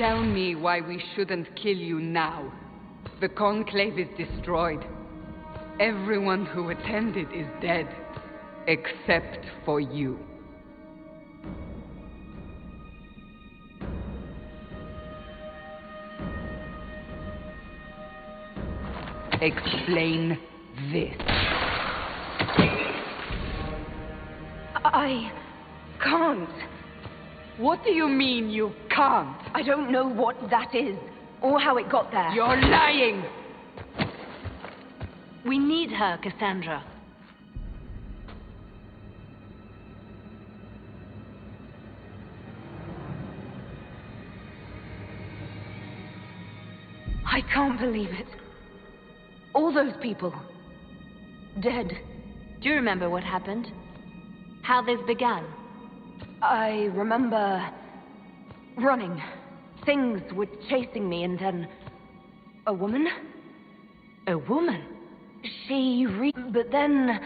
Tell me why we shouldn't kill you now. The Conclave is destroyed. Everyone who attended is dead, except for you. Explain this. I can't. What do you mean you can't? I don't know what that is, or how it got there. You're lying! We need her, Cassandra. I can't believe it. All those people. Dead. Do you remember what happened? How this began? I remember running. Things were chasing me, and then a woman? A woman? But then...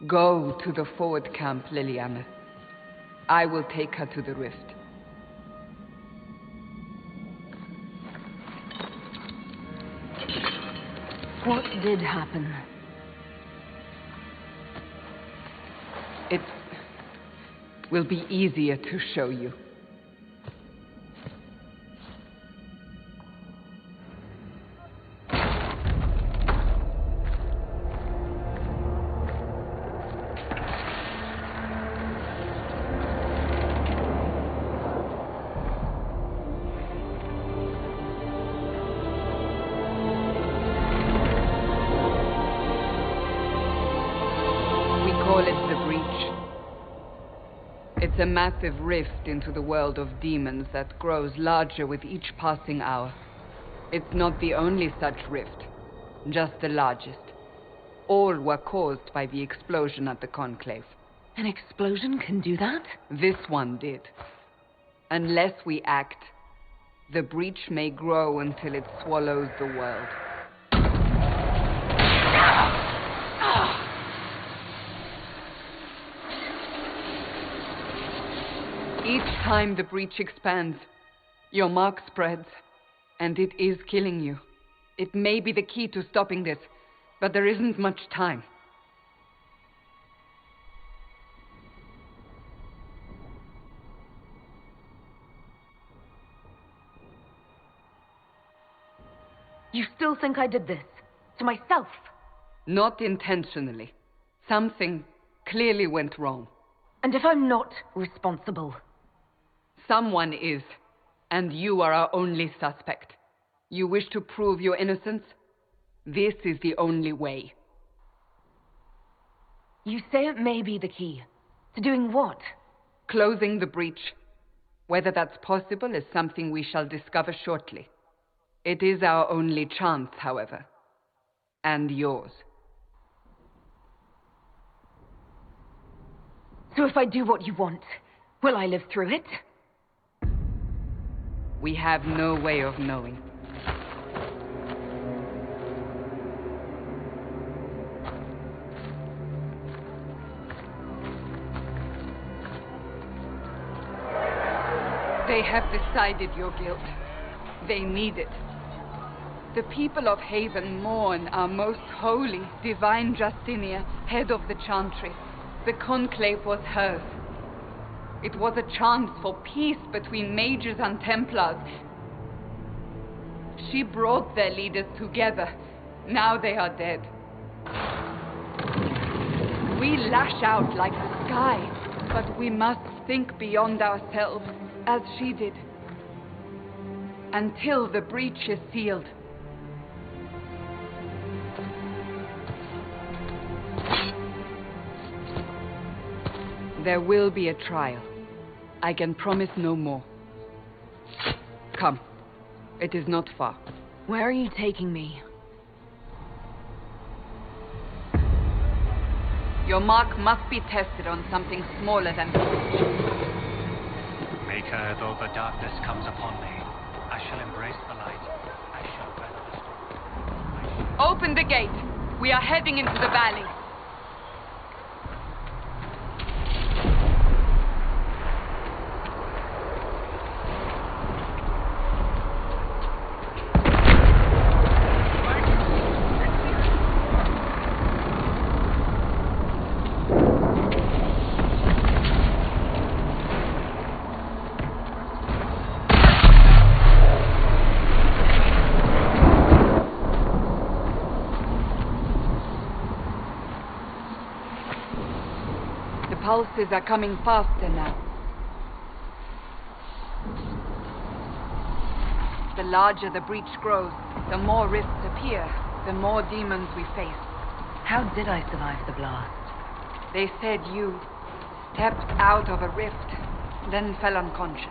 Go to the forward camp, Liliana. I will take her to the rift. What did happen? It will be easier to show you. It's a massive rift into the world of demons that grows larger with each passing hour. It's not the only such rift, just the largest. All were caused by the explosion at the Conclave. An explosion can do that? This one did. Unless we act, the breach may grow until it swallows the world. Each time the breach expands, your mark spreads, and it is killing you. It may be the key to stopping this, but there isn't much time. You still think I did this? To myself? Not intentionally. Something clearly went wrong. And if I'm not responsible? Someone is, and you are our only suspect. You wish to prove your innocence? This is the only way. You say it may be the key. To doing what? Closing the breach. Whether that's possible is something we shall discover shortly. It is our only chance, however. And yours. So if I do what you want, will I live through it? We have no way of knowing. They have decided your guilt. They need it. The people of Haven mourn our most holy, divine Justinia, head of the Chantry. The Conclave was hers. It was a chance for peace between mages and Templars. She brought their leaders together. Now they are dead. We lash out like the sky, but we must think beyond ourselves, as she did. Until the breach is sealed. There will be a trial. I can promise no more. Come. It is not far. Where are you taking me? Your mark must be tested on something smaller than the breach. Maker, though the darkness comes upon me, I shall embrace the light. I shall weather the storm. Open the gate. We are heading into the valley. pulses are coming faster now. The larger the breach grows, the more rifts appear, the more demons we face. How did I survive the blast? They said you stepped out of a rift, then fell unconscious.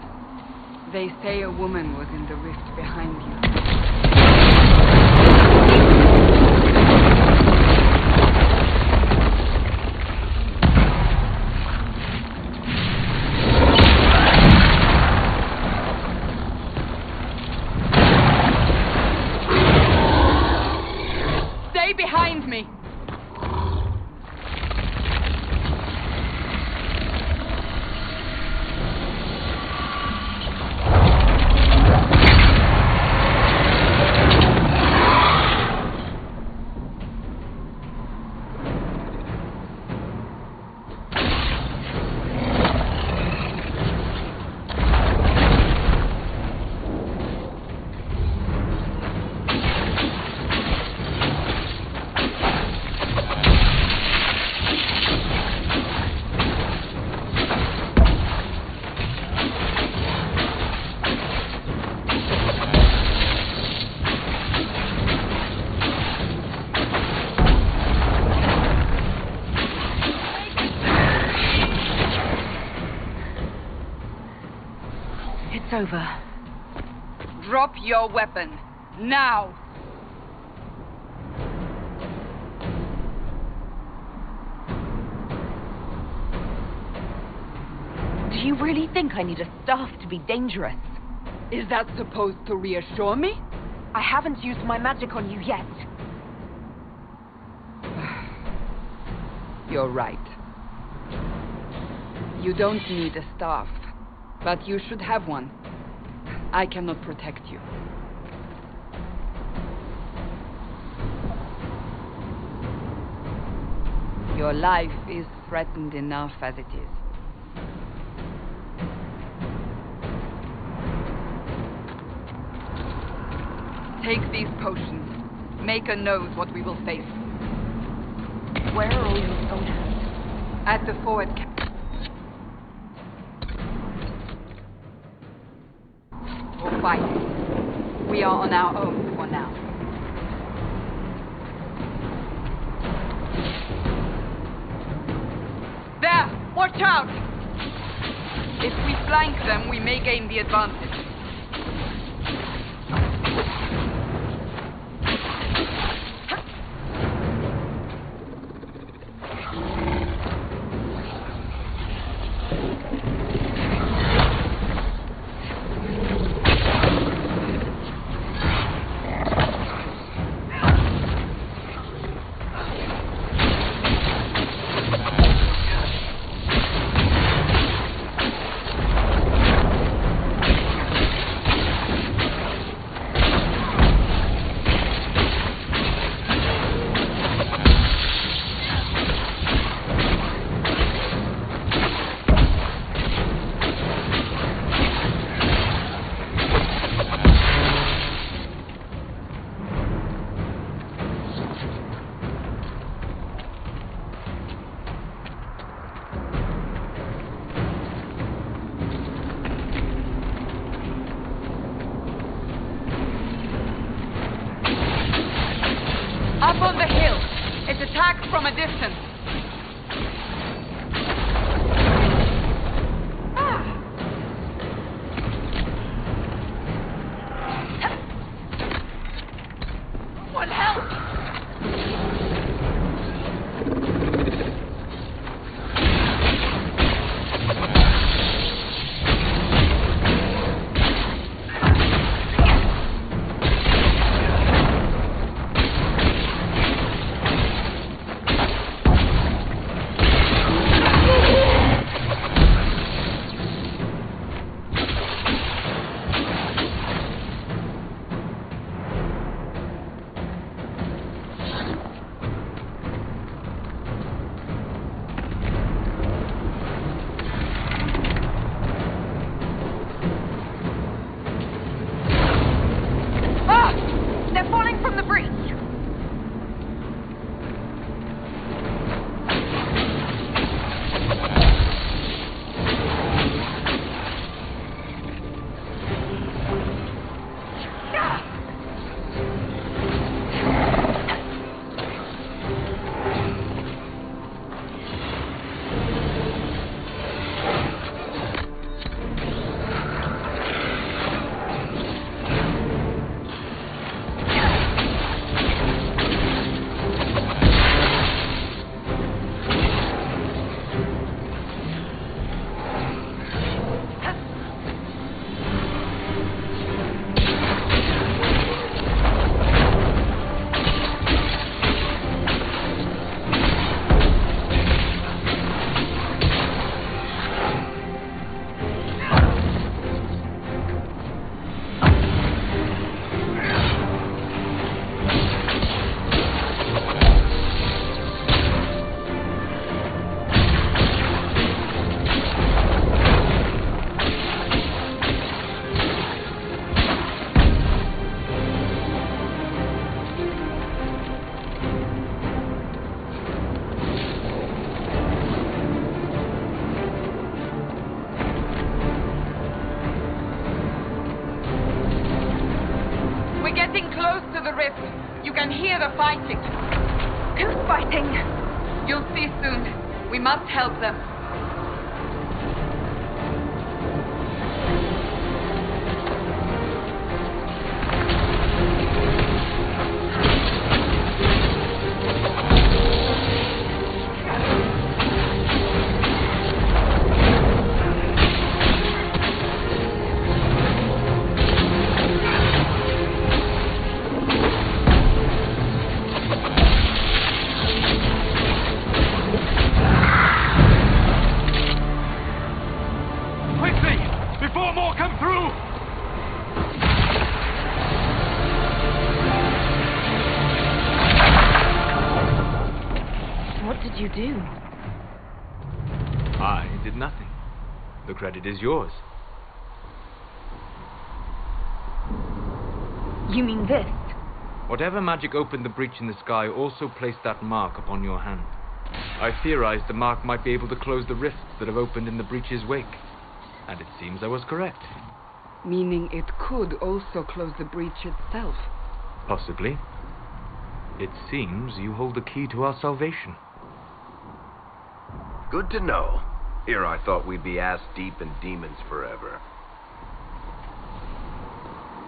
They say a woman was in the rift behind you. Stay behind me! It's over. Drop your weapon. Now! Do you really think I need a staff to be dangerous? Is that supposed to reassure me? I haven't used my magic on you yet. You're right. You don't need a staff, but you should have one. I cannot protect you. Your life is threatened enough as it is. Take these potions. Maker knows what we will face. Where are all your soldiers? At the forward camp. We'll fight. We are on our own for now. There! Watch out! If we flank them, we may gain the advantage. Up on the hill. It's attacked from a distance. What help? rift. You can hear the fighting. Who's fighting? You'll see soon. We must help them. You do? I did nothing. The credit is yours. You mean this? Whatever magic opened the breach in the sky also placed that mark upon your hand. I theorized the mark might be able to close the rifts that have opened in the breach's wake. And it seems I was correct. Meaning it could also close the breach itself. Possibly. It seems you hold the key to our salvation. Good to know. Here I thought we'd be ass-deep in demons forever.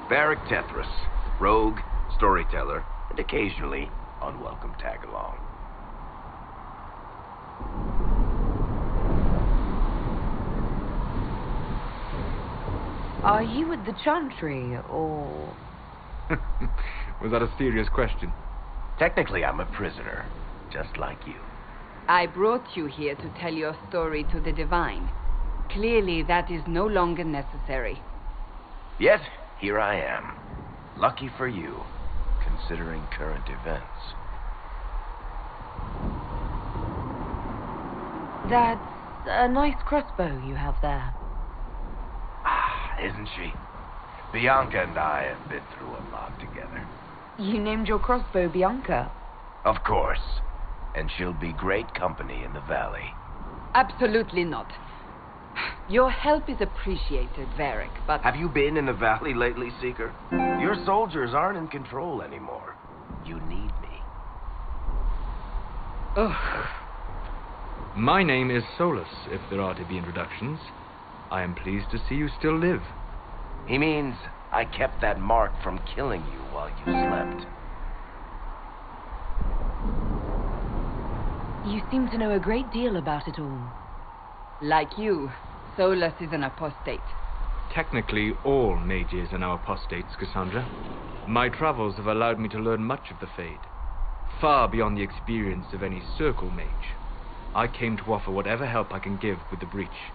Varric Tethras, rogue, storyteller, and occasionally unwelcome tag-along. Are you with the Chantry, or...? Was that a serious question? Technically, I'm a prisoner, just like you. I brought you here to tell your story to the Divine. Clearly, that is no longer necessary. Yet, here I am. Lucky for you, considering current events. That's a nice crossbow you have there. Ah, isn't she? Bianca and I have been through a lot together. You named your crossbow Bianca? Of course. And she'll be great company in the valley. Absolutely not. Your help is appreciated, Varric, but... Have you been in the valley lately, Seeker? Your soldiers aren't in control anymore. You need me. Ugh. My name is Solus, if there are to be introductions. I am pleased to see you still live. He means I kept that mark from killing you while you slept. You seem to know a great deal about it all. Like you, Solus is an apostate. Technically, all mages are now apostates, Cassandra. My travels have allowed me to learn much of the Fade, far beyond the experience of any circle mage. I came to offer whatever help I can give with the breach.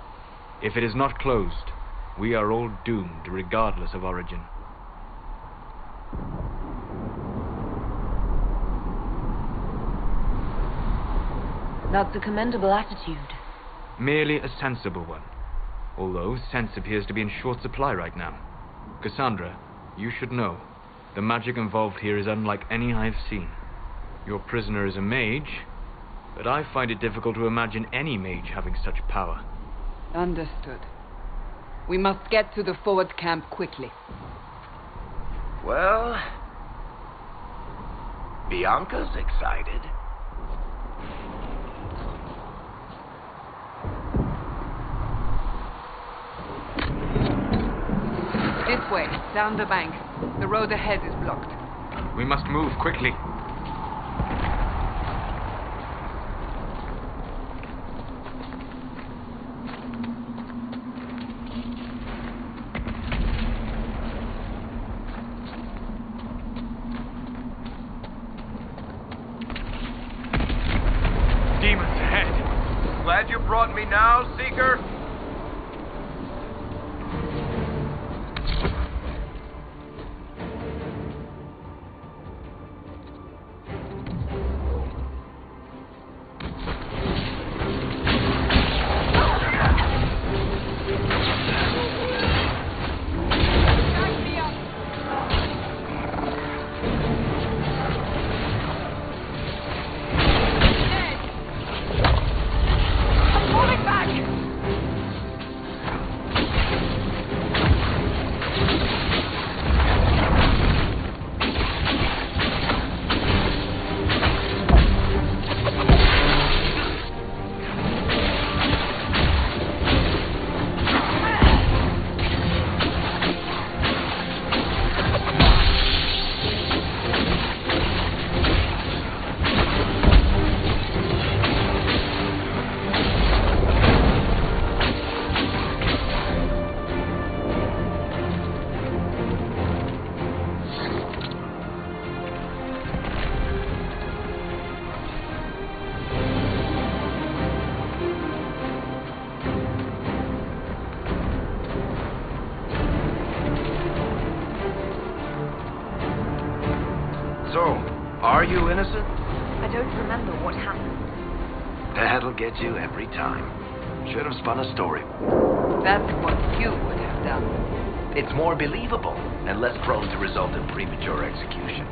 If it is not closed, we are all doomed, regardless of origin. That's a commendable attitude. Merely a sensible one. Although sense appears to be in short supply right now. Cassandra, you should know, the magic involved here is unlike any I've seen. Your prisoner is a mage, but I find it difficult to imagine any mage having such power. Understood. We must get to the forward camp quickly. Well, Bianca's excited. This way, down the bank. The road ahead is blocked. We must move quickly. Demons ahead. Glad you brought me now, Seeker? you innocent? I don't remember what happened. That'll get you every time. Should have spun a story. That's what you would have done. It's more believable and less prone to result in premature execution.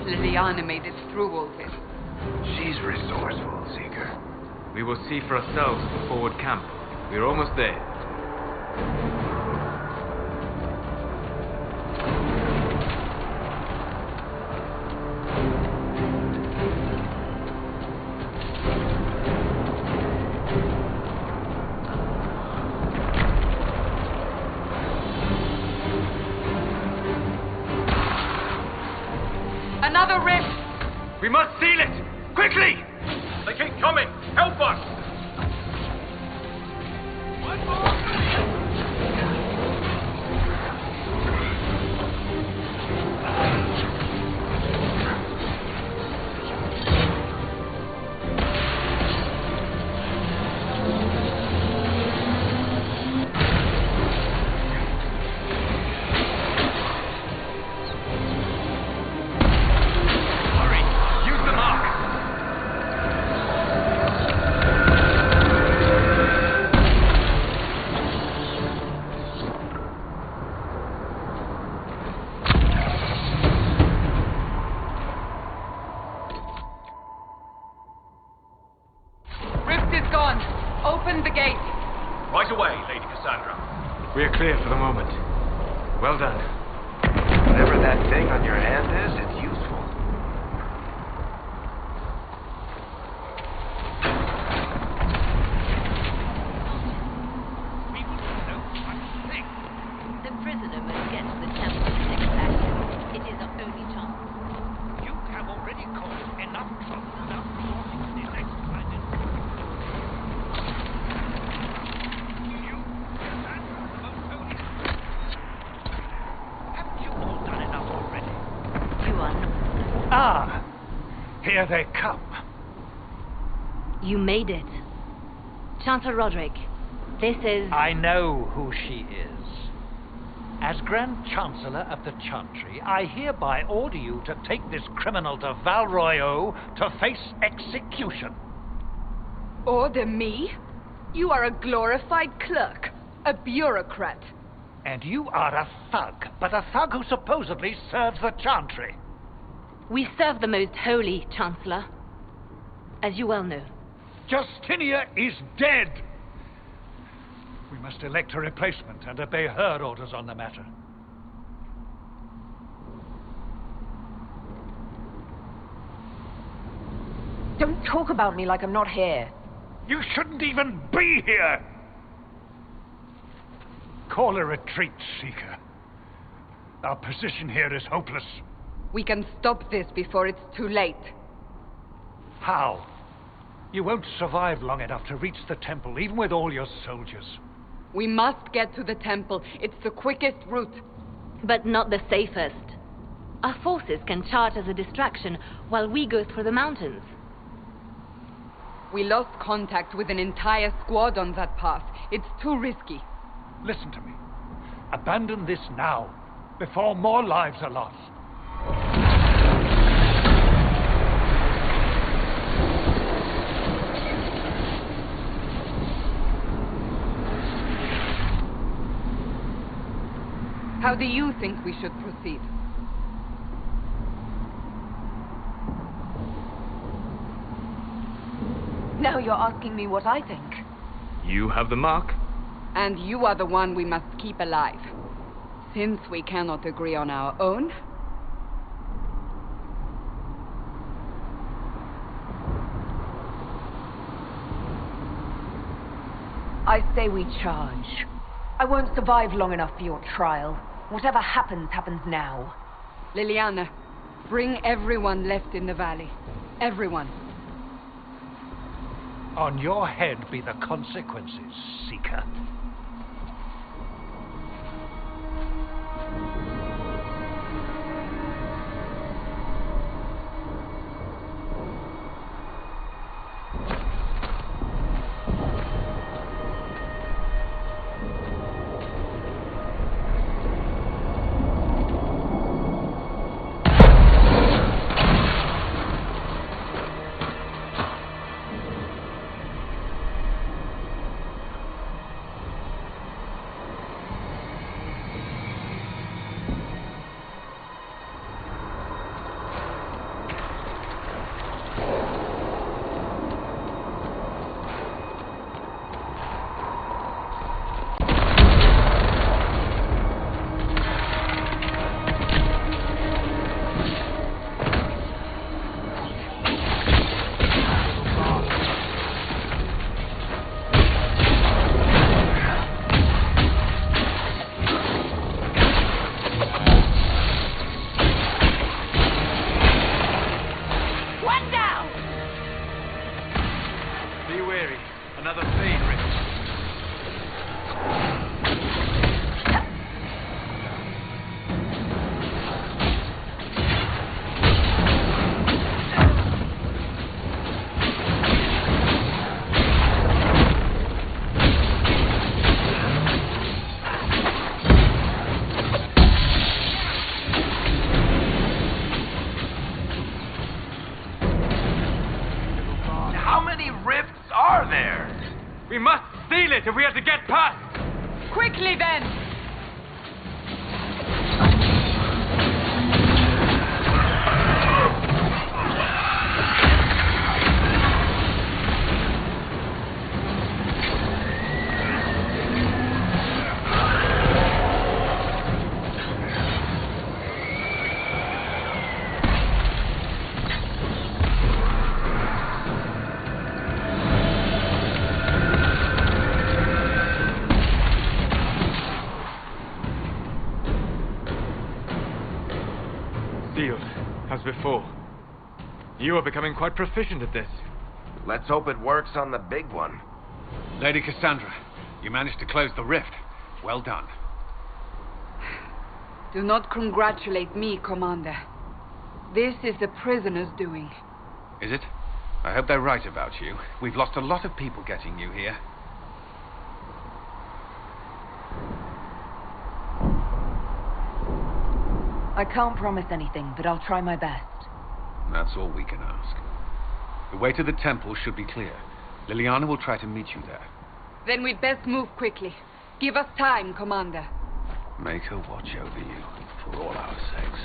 Liliana made it through all this. She's resourceful, Seeker. We will see for ourselves at the forward camp. We're almost there. Another rift! We must seal it! Quickly! They keep coming! Help us! One more! Open the gate. Right away, Lady Cassandra. We're clear for the moment. Well done. Whatever that thing on your hand is, it's useful. The prisoner must get to the temple to take action. It is our only chance. You have already caused enough trouble without resorting to this expedited. You, Cassandra, the most holy. Haven't you all done enough already? You are not. Ah! Here they come. You made it. Chancellor Roderick, this is... I know who she is. As Grand Chancellor of the Chantry, I hereby order you to take this criminal to Val Royeaux to face execution. Order me? You are a glorified clerk, a bureaucrat. And you are a thug, but a thug who supposedly serves the Chantry. We serve the most holy, Chancellor. As you well know. Justinia is dead! We must elect a replacement and obey her orders on the matter. Don't talk about me like I'm not here. You shouldn't even be here! Call a retreat, Seeker. Our position here is hopeless. We can stop this before it's too late. How? You won't survive long enough to reach the temple, even with all your soldiers. We must get to the temple. It's the quickest route. But not the safest. Our forces can charge as a distraction while we go through the mountains. We lost contact with an entire squad on that path. It's too risky. Listen to me. Abandon this now, before more lives are lost. How do you think we should proceed? Now you're asking me what I think. You have the mark. And you are the one we must keep alive. Since we cannot agree on our own, I say we charge. I won't survive long enough for your trial. Whatever happens, happens now. Liliana, bring everyone left in the valley. Everyone. On your head be the consequences, Seeker. We must steal it if we are to get past! Quickly then! As before. You are becoming quite proficient at this. Let's hope it works on the big one. Lady Cassandra, you managed to close the rift. Well done. Do not congratulate me, Commander. This is the prisoner's doing. Is it? I hope they're right about you. We've lost a lot of people getting you here. I can't promise anything, but I'll try my best. That's all we can ask. The way to the temple should be clear. Liliana will try to meet you there. Then we'd best move quickly. Give us time, Commander. Make her watch over you, for all our sakes.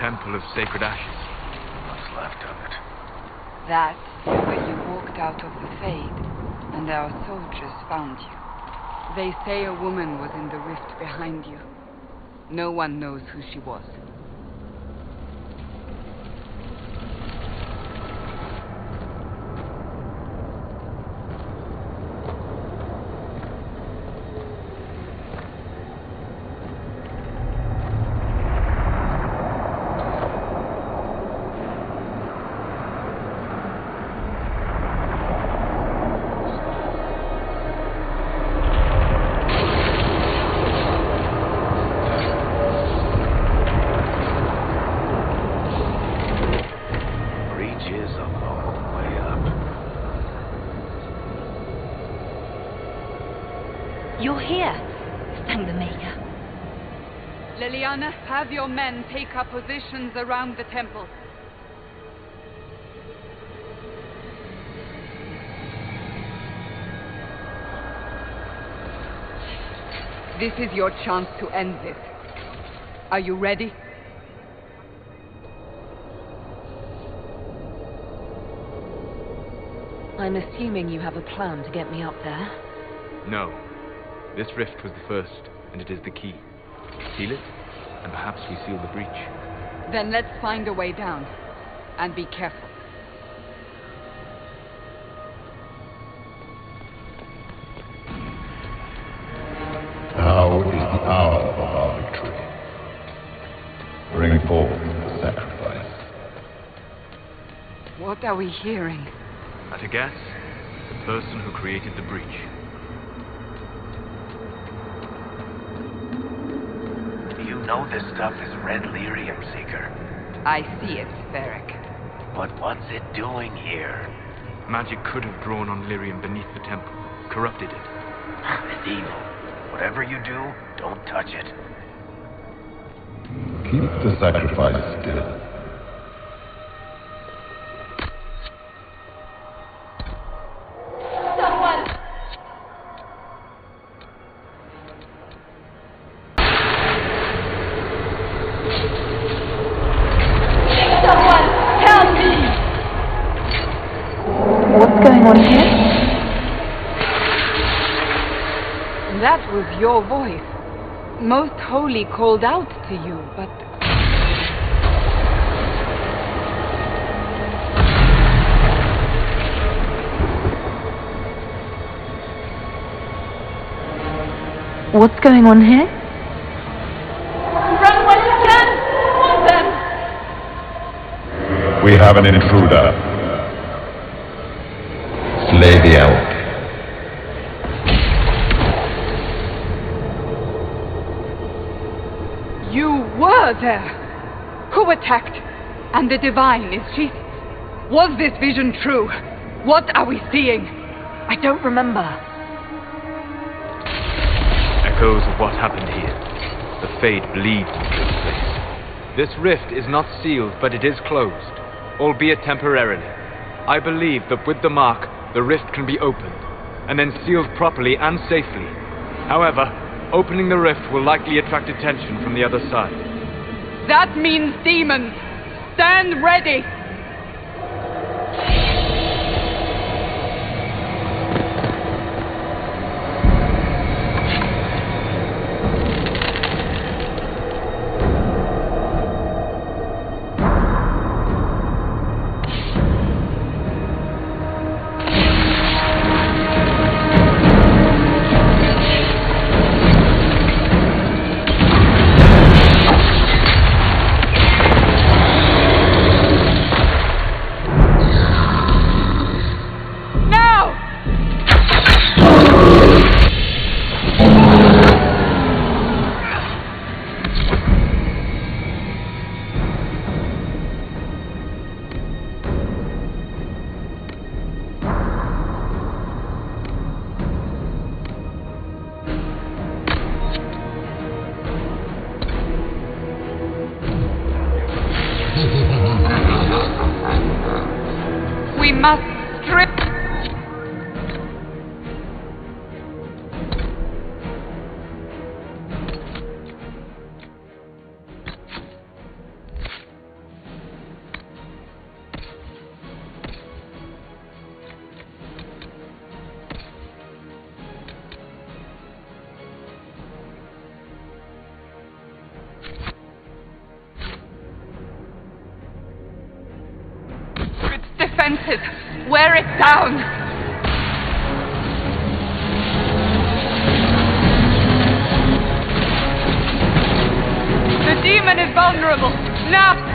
Temple of Sacred Ashes. What's left of it? That is where you walked out of the Fade, and our soldiers found you. They say a woman was in the rift behind you. No one knows who she was. You're here. Thank the Maker. Liliana, have your men take up positions around the temple. This is your chance to end this. Are you ready? I'm assuming you have a plan to get me up there. No. This rift was the first, and it is the key. Seal it, and perhaps we seal the breach. Then let's find a way down. And be careful. Now is the hour of our victory. Bring forth the sacrifice. What are we hearing? At a guess, the person who created the breach. You know this stuff is red lyrium, Seeker. I see it, Varric. But what's it doing here? Magic could have drawn on lyrium beneath the temple, corrupted it. It's evil. Whatever you do, don't touch it. Keep the sacrifice still. What's going on here? That was your voice. Most Holy called out to you, but... What's going on here? Run while you can! On them! We have an intruder. Slay the elk. You were there! Who attacked? And the Divine, is she... Was this vision true? What are we seeing? I don't remember. Echoes of what happened here. The Fade bleeds into this place. This rift is not sealed, but it is closed, albeit temporarily. I believe that with the mark, the rift can be opened, and then sealed properly and safely. However, opening the rift will likely attract attention from the other side. That means demons! Stand ready! We must strip... Its defenses. Wear it down. The demon is vulnerable. Now!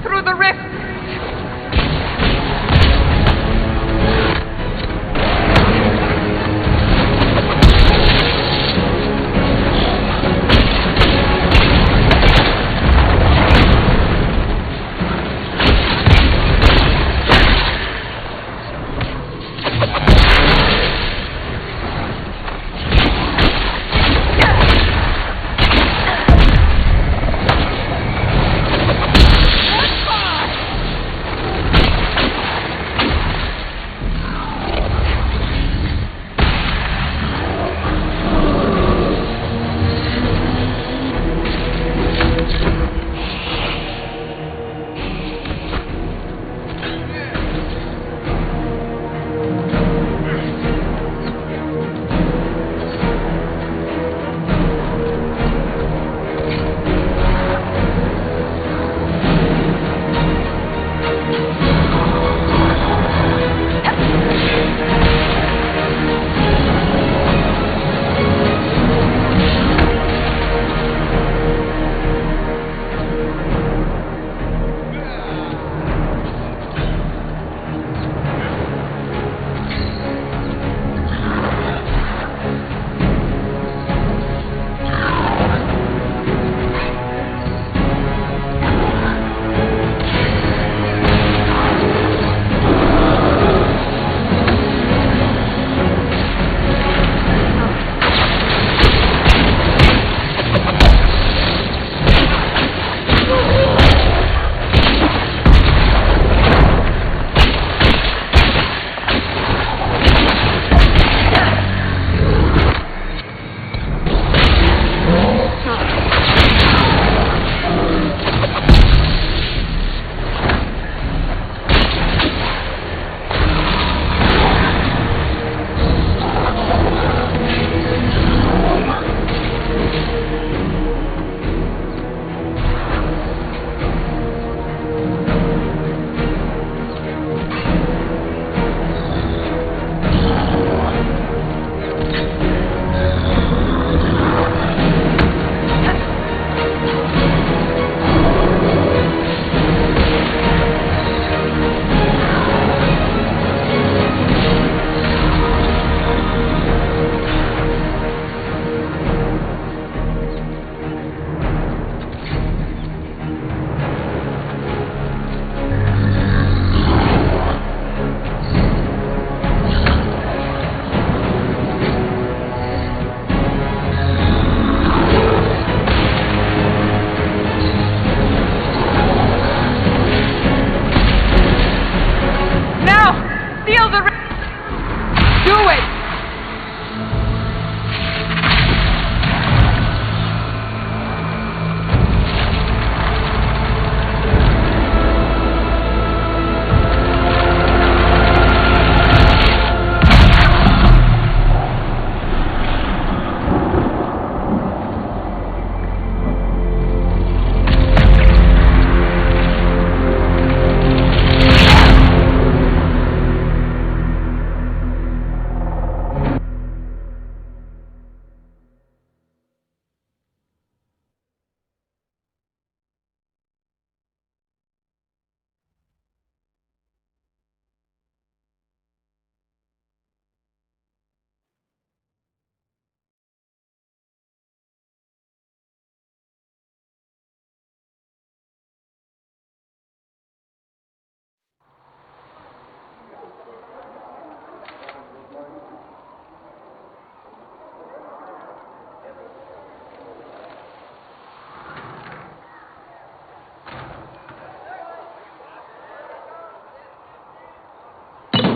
Through the rift!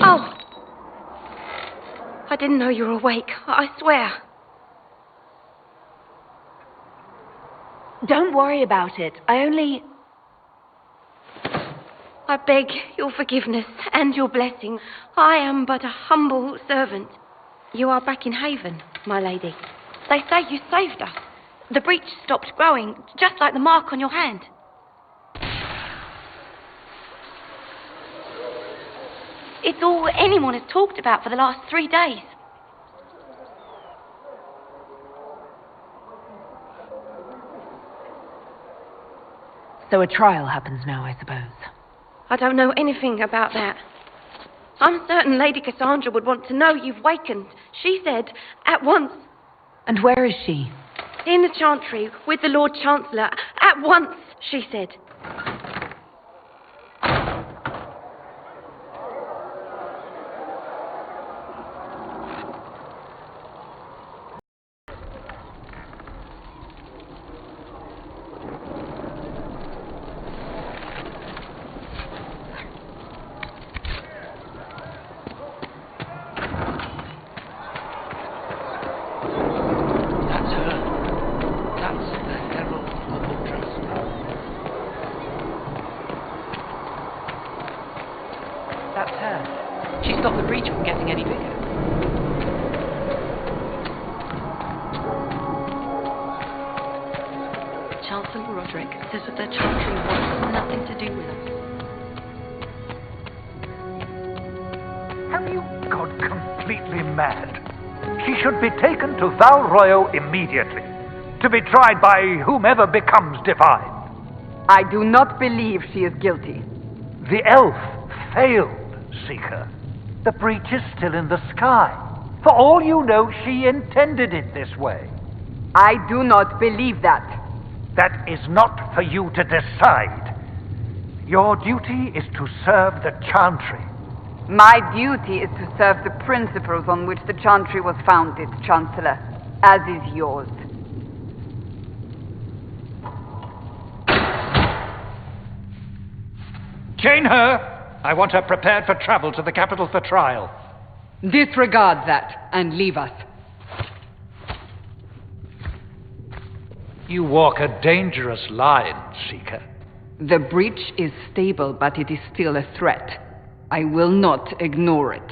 Oh! I didn't know you were awake, I swear. Don't worry about it. I beg your forgiveness and your blessing. I am but a humble servant. You are back in Haven, my lady. They say you saved us. The breach stopped growing, just like the mark on your hand. It's all anyone has talked about for the last 3 days. So a trial happens now, I suppose. I don't know anything about that. I'm certain Lady Cassandra would want to know you've wakened. She said, at once. And where is she? In the Chantry, with the Lord Chancellor. At once, she said. That's her. She stopped the breach from getting any bigger. Chancellor Roderick says that the Chantry wants nothing to do with us. Have you gone completely mad? She should be taken to Val Royo immediately, to be tried by whomever becomes divine. I do not believe she is guilty. The elf failed, Seeker. The breach is still in the sky. For all you know, she intended it this way. I do not believe that. That is not for you to decide. Your duty is to serve the Chantry. My duty is to serve the principles on which the Chantry was founded, Chancellor, as is yours. Chain her! I want her prepared for travel to the capital for trial. Disregard that and leave us. You walk a dangerous line, Seeker. The breach is stable, but it is still a threat. I will not ignore it.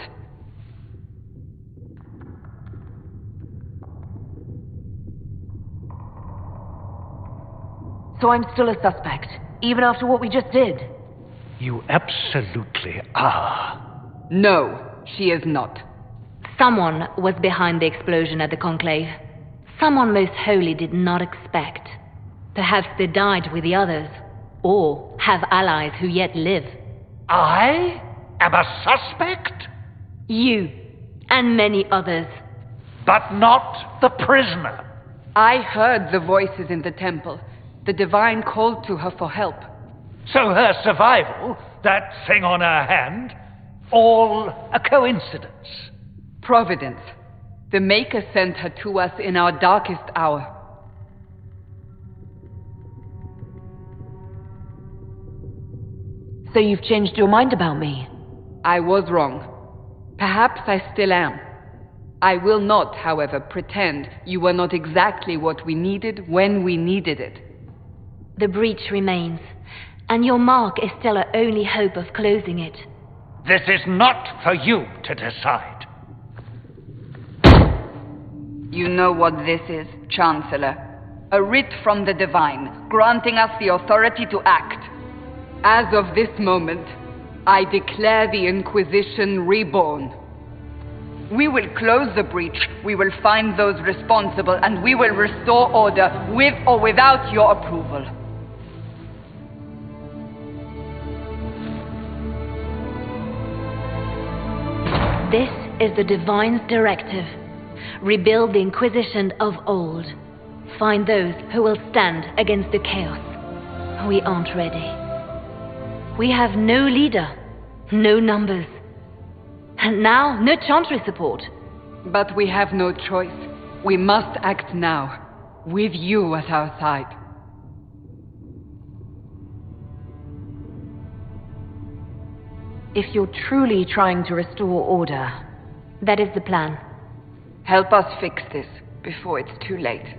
So I'm still a suspect, even after what we just did? You absolutely are. No, she is not. Someone was behind the explosion at the Conclave. Someone most holy did not expect. Perhaps they died with the others, or have allies who yet live. I am a suspect? You, and many others. But not the prisoner. I heard the voices in the temple. The Divine called to her for help. So her survival, that thing on her hand, all a coincidence. Providence. The Maker sent her to us in our darkest hour. So you've changed your mind about me? I was wrong. Perhaps I still am. I will not, however, pretend you were not exactly what we needed when we needed it. The breach remains, and your mark is still our only hope of closing it. This is not for you to decide. You know what this is, Chancellor. A writ from the Divine, granting us the authority to act. As of this moment, I declare the Inquisition reborn. We will close the breach, we will find those responsible, and we will restore order with or without your approval. This is the Divine's directive. Rebuild the Inquisition of old. Find those who will stand against the chaos. We aren't ready. We have no leader, no numbers. And now, no Chantry support. But we have no choice. We must act now, with you at our side. If you're truly trying to restore order... That is the plan. Help us fix this before it's too late.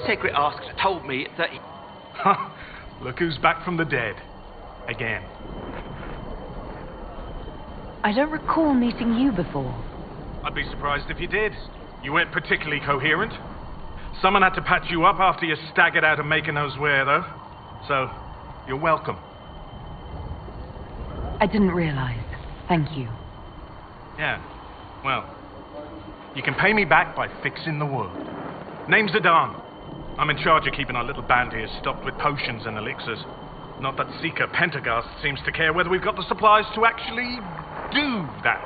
Secret Asks told me that he... Look who's back from the dead. Again. I don't recall meeting you before. I'd be surprised if you did. You weren't particularly coherent. Someone had to patch you up after you staggered out of Making Knows Where, though. So, you're welcome. I didn't realize. Thank you. Yeah, well, you can pay me back by fixing the world. Name's Adan. I'm in charge of keeping our little band here stocked with potions and elixirs. Not that Seeker Pentagast seems to care whether we've got the supplies to actually do that.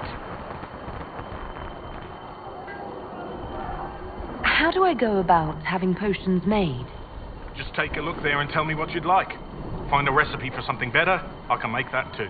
How do I go about having potions made? Just take a look there and tell me what you'd like. Find a recipe for something better, I can make that too.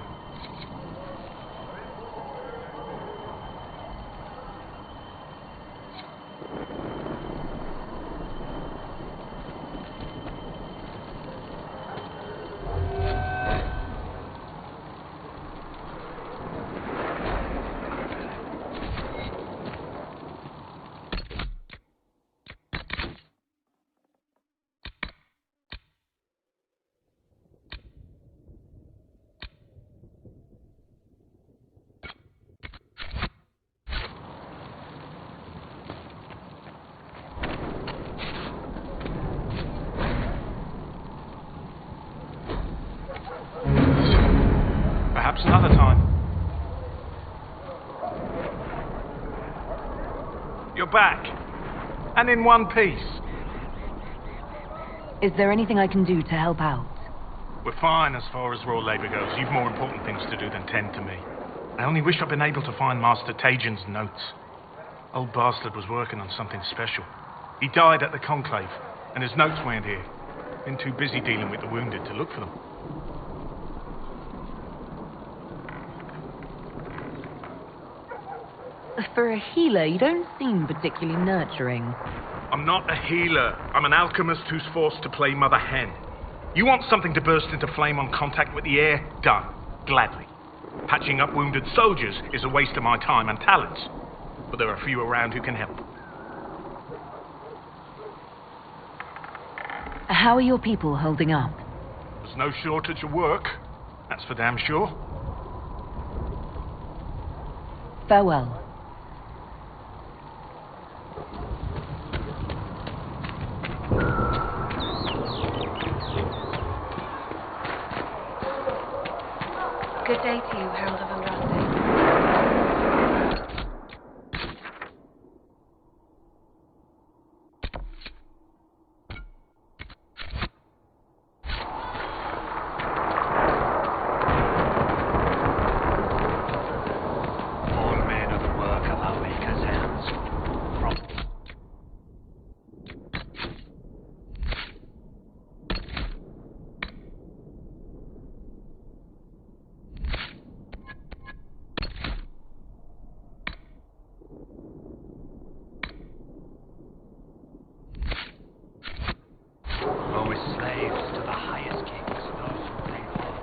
Perhaps another time. You're back. And in one piece. Is there anything I can do to help out? We're fine as far as raw labor goes. You've more important things to do than tend to me. I only wish I'd been able to find Master Tajin's notes. Old bastard was working on something special. He died at the Conclave, and his notes weren't here. Been too busy dealing with the wounded to look for them. For a healer, you don't seem particularly nurturing. I'm not a healer. I'm an alchemist who's forced to play Mother Hen. You want something to burst into flame on contact with the air? Done. Gladly. Patching up wounded soldiers is a waste of my time and talents. But there are a few around who can help. How are your people holding up? There's no shortage of work. That's for damn sure. Farewell. Good day to you, Herald of Andraste. All men are the work of our Maker's hands. Slaves to the highest kings, those who bring all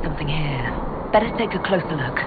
Something here. Better take a closer look.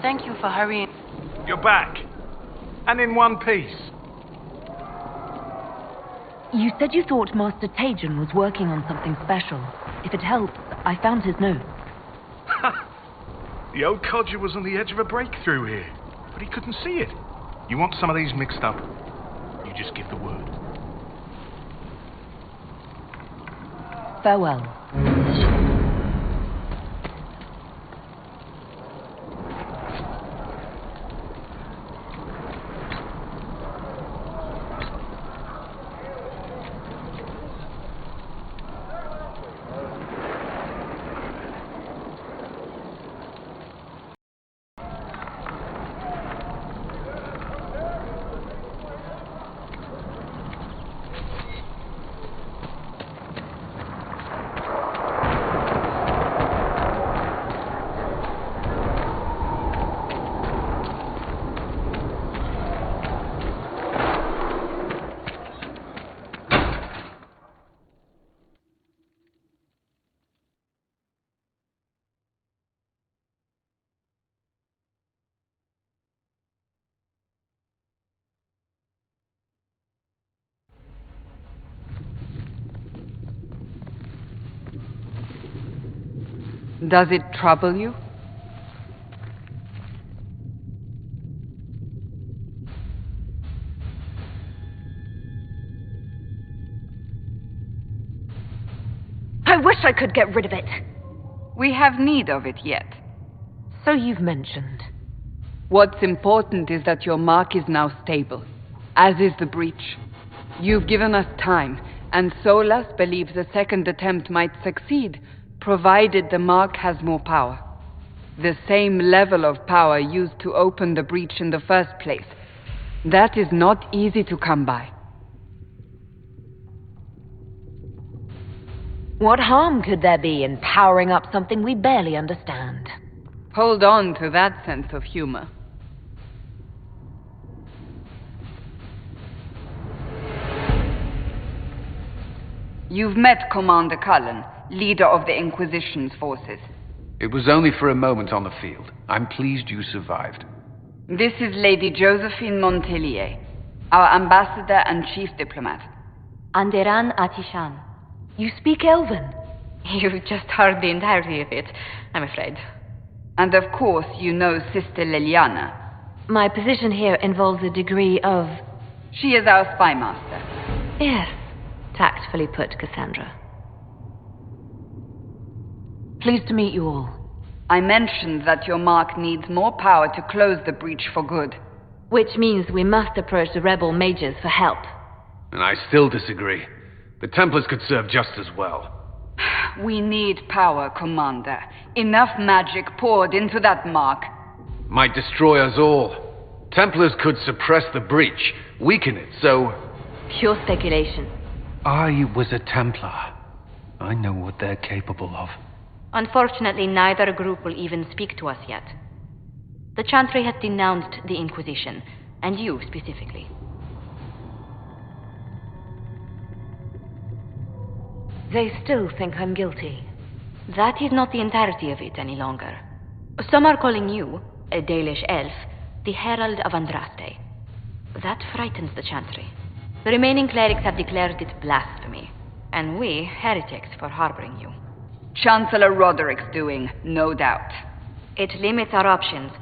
Thank you for hurrying. You're back. And in one piece. You said you thought Master Tajan was working on something special. If it helps, I found his notes. The old codger was on the edge of a breakthrough here, but he couldn't see it. You want some of these mixed up? You just give the word. Farewell. Does it trouble you? I wish I could get rid of it. We have need of it yet. So you've mentioned. What's important is that your mark is now stable, as is the breach. You've given us time, and Solas believes a second attempt might succeed, provided the mark has more power. The same level of power used to open the breach in the first place. That is not easy to come by. What harm could there be in powering up something we barely understand? Hold on to that sense of humor. You've met Commander Cullen, leader of the Inquisition's forces. It was only for a moment on the field. I'm pleased you survived. This is Lady Josephine Montelier, our ambassador and chief diplomat. Anderan Atishan. You speak Elven? You've just heard the entirety of it, I'm afraid. And of course you know Sister Liliana. My position here involves a degree of... She is our spy master. Yes, tactfully put, Cassandra. Pleased to meet you all. I mentioned that your mark needs more power to close the breach for good. Which means we must approach the rebel mages for help. And I still disagree. The Templars could serve just as well. We need power, Commander. Enough magic poured into that mark. Might destroy us all. Templars could suppress the breach, weaken it, so... Pure speculation. I was a Templar. I know what they're capable of. Unfortunately, neither group will even speak to us yet. The Chantry has denounced the Inquisition, and you specifically. They still think I'm guilty. That is not the entirety of it any longer. Some are calling you, a Dalish elf, the Herald of Andraste. That frightens the Chantry. The remaining clerics have declared it blasphemy, and we, heretics, for harboring you. Chancellor Roderick's doing, no doubt. It limits our options.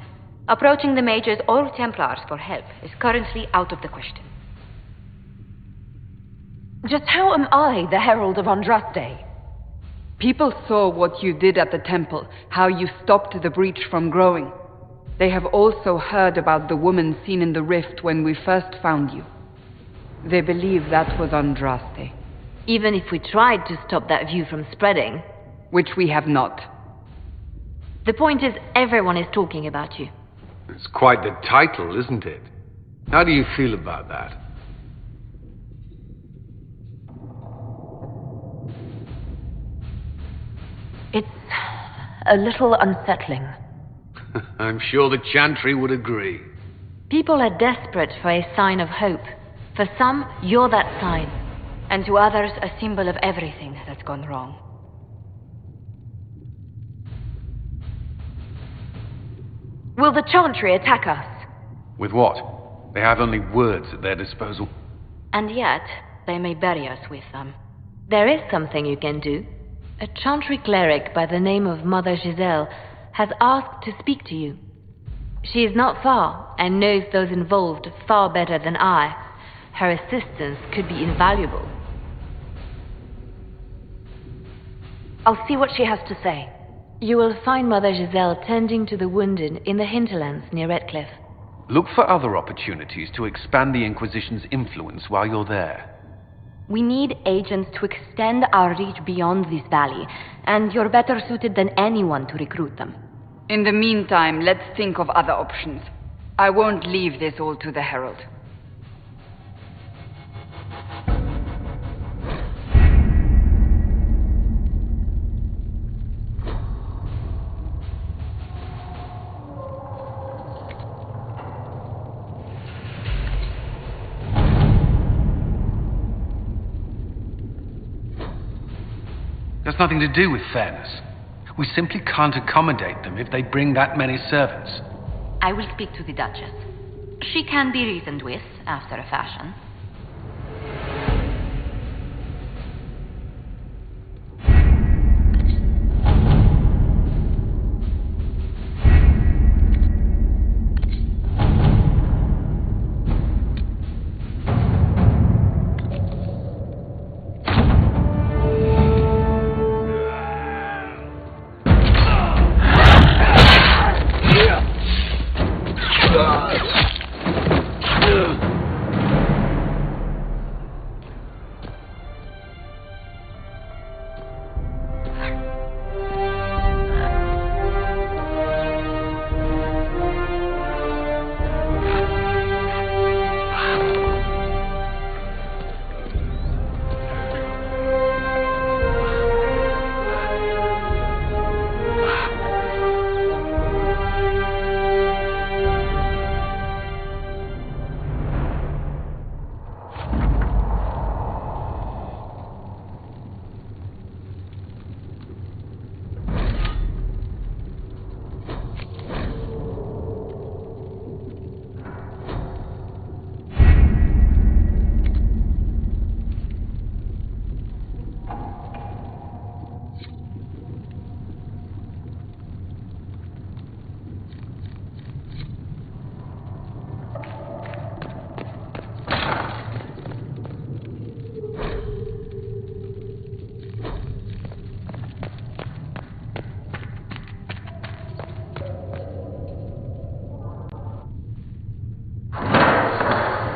Approaching the Mages or Templars for help is currently out of the question. Just how am I the Herald of Andraste? People saw what you did at the temple, how you stopped the breach from growing. They have also heard about the woman seen in the rift when we first found you. They believe that was Andraste. Even if we tried to stop that view from spreading... Which we have not. The point is, everyone is talking about you. It's quite the title, isn't it? How do you feel about that? It's a little unsettling. I'm sure the Chantry would agree. People are desperate for a sign of hope. For some, you're that sign. And to others, a symbol of everything that's gone wrong. Will the Chantry attack us? With what? They have only words at their disposal. And yet, they may bury us with them. There is something you can do. A Chantry cleric by the name of Mother Giselle has asked to speak to you. She is not far and knows those involved far better than I. Her assistance could be invaluable. I'll see what she has to say. You will find Mother Giselle tending to the wounded in the hinterlands near Redcliffe. Look for other opportunities to expand the Inquisition's influence while you're there. We need agents to extend our reach beyond this valley, and you're better suited than anyone to recruit them. In the meantime, let's think of other options. I won't leave this all to the Herald. That's nothing to do with fairness. We simply can't accommodate them if they bring that many servants. I will speak to the Duchess. She can be reasoned with, after a fashion.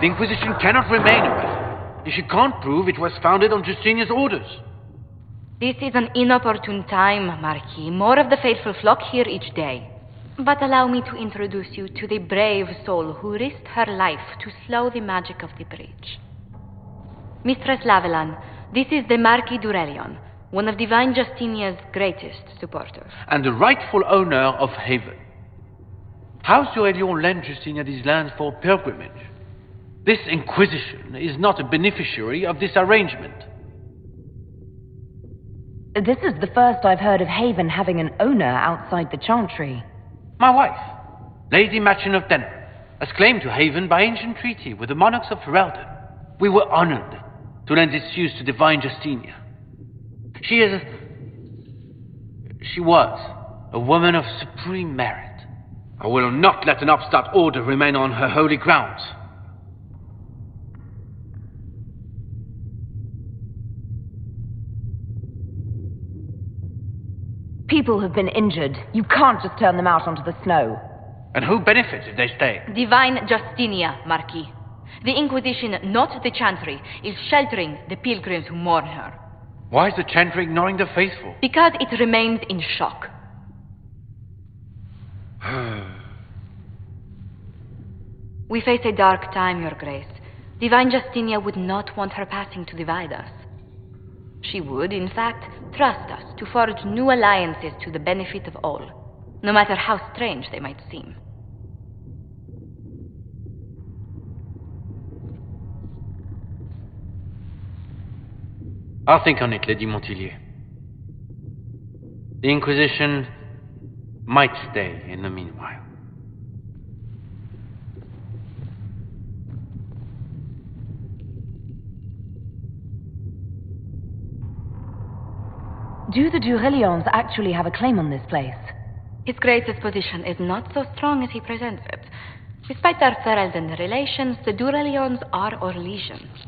The Inquisition cannot remain away if she can't prove it was founded on Justinian's orders. This is an inopportune time, Marquis. More of the faithful flock here each day. But allow me to introduce you to the brave soul who risked her life to slow the magic of the breach. Mistress Lavelan, this is the Marquis d'Aurelion, one of Divine Justinia's greatest supporters. And the rightful owner of Haven. House d'Aurelion lent Justinia these lands for pilgrimage. This Inquisition is not a beneficiary of this arrangement. This is the first I've heard of Haven having an owner outside the Chantry. My wife, Lady Machin of Denham, has claimed to Haven by ancient treaty with the monarchs of Ferelden. We were honored to lend its use to Divine Justinia. She was a woman of supreme merit. I will not let an upstart order remain on her holy grounds. People have been injured. You can't just turn them out onto the snow. And who benefits if they stay? Divine Justinia, Marquis. The Inquisition, not the Chantry, is sheltering the pilgrims who mourn her. Why is the Chantry ignoring the faithful? Because it remains in shock. We face a dark time, Your Grace. Divine Justinia would not want her passing to divide us. She would, in fact, trust us to forge new alliances to the benefit of all, no matter how strange they might seem. I'll think on it, Lady Montillier. The Inquisition might stay in the meanwhile. Do the Durelions actually have a claim on this place? His Grace's position is not so strong as he presents it. Despite their Ferelden relations, the Durelions are Orlesians.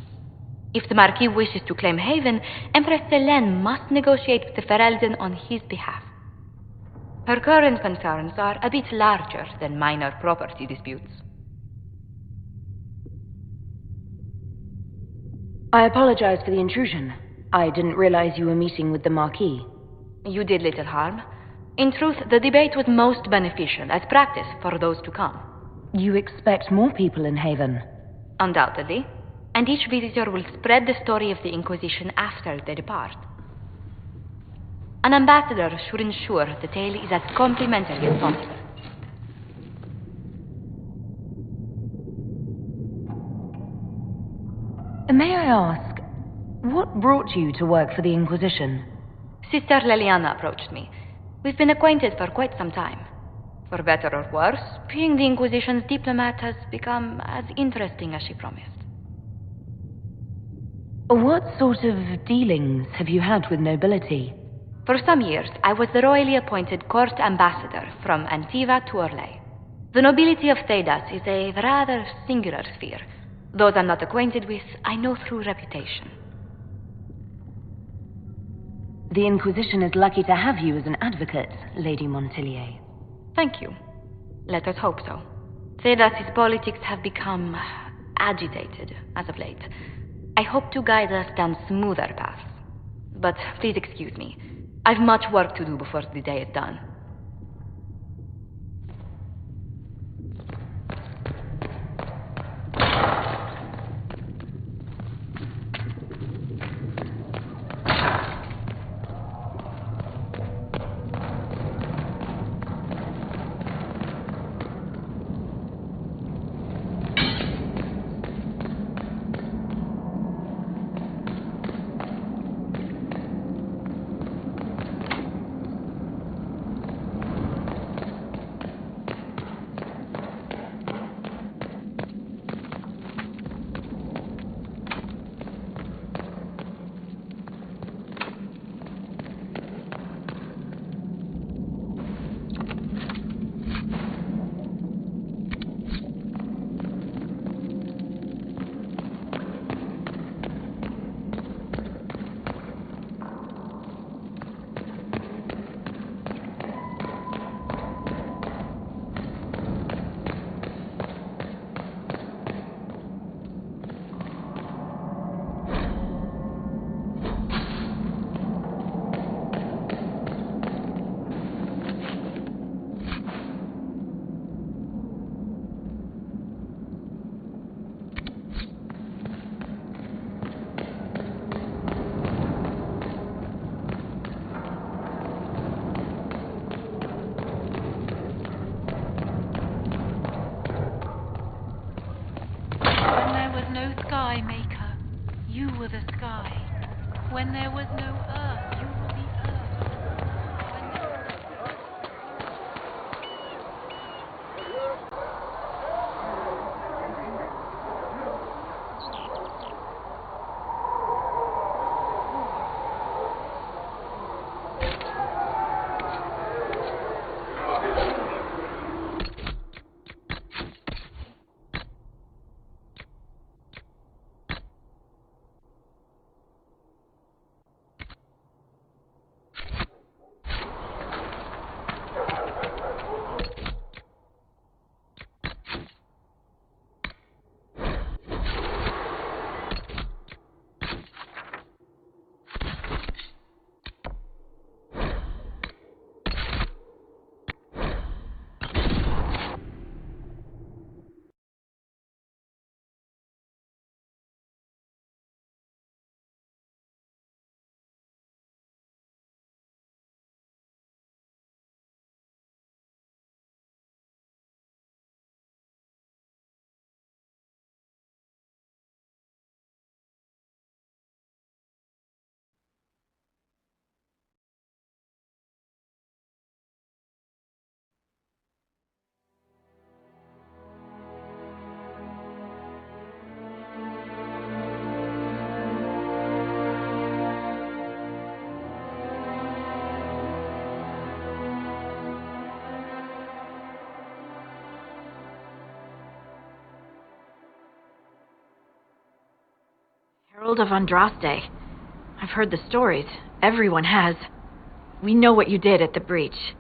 If the Marquis wishes to claim Haven, Empress Selene must negotiate with the Ferelden on his behalf. Her current concerns are a bit larger than minor property disputes. I apologize for the intrusion. I didn't realize you were meeting with the Marquis. You did little harm. In truth, the debate was most beneficial as practice for those to come. You expect more people in Haven? Undoubtedly. And each visitor will spread the story of the Inquisition after they depart. An ambassador should ensure the tale is as complimentary as possible. May I ask, what brought you to work for the Inquisition? Sister Leliana approached me. We've been acquainted for quite some time. For better or worse, being the Inquisition's diplomat has become as interesting as she promised. What sort of dealings have you had with nobility? For some years, I was the royally appointed court ambassador from Antiva to Orlais. The nobility of Thedas is a rather singular sphere. Those I'm not acquainted with, I know through reputation. The Inquisition is lucky to have you as an advocate, Lady Montillier. Thank you. Let us hope so. Thedas's politics have become agitated as of late. I hope to guide us down smoother paths. But please excuse me. I've much work to do before the day is done. When there was no earth, you were the earth. world of Andraste. I've heard the stories. Everyone has. We know what you did at the breach.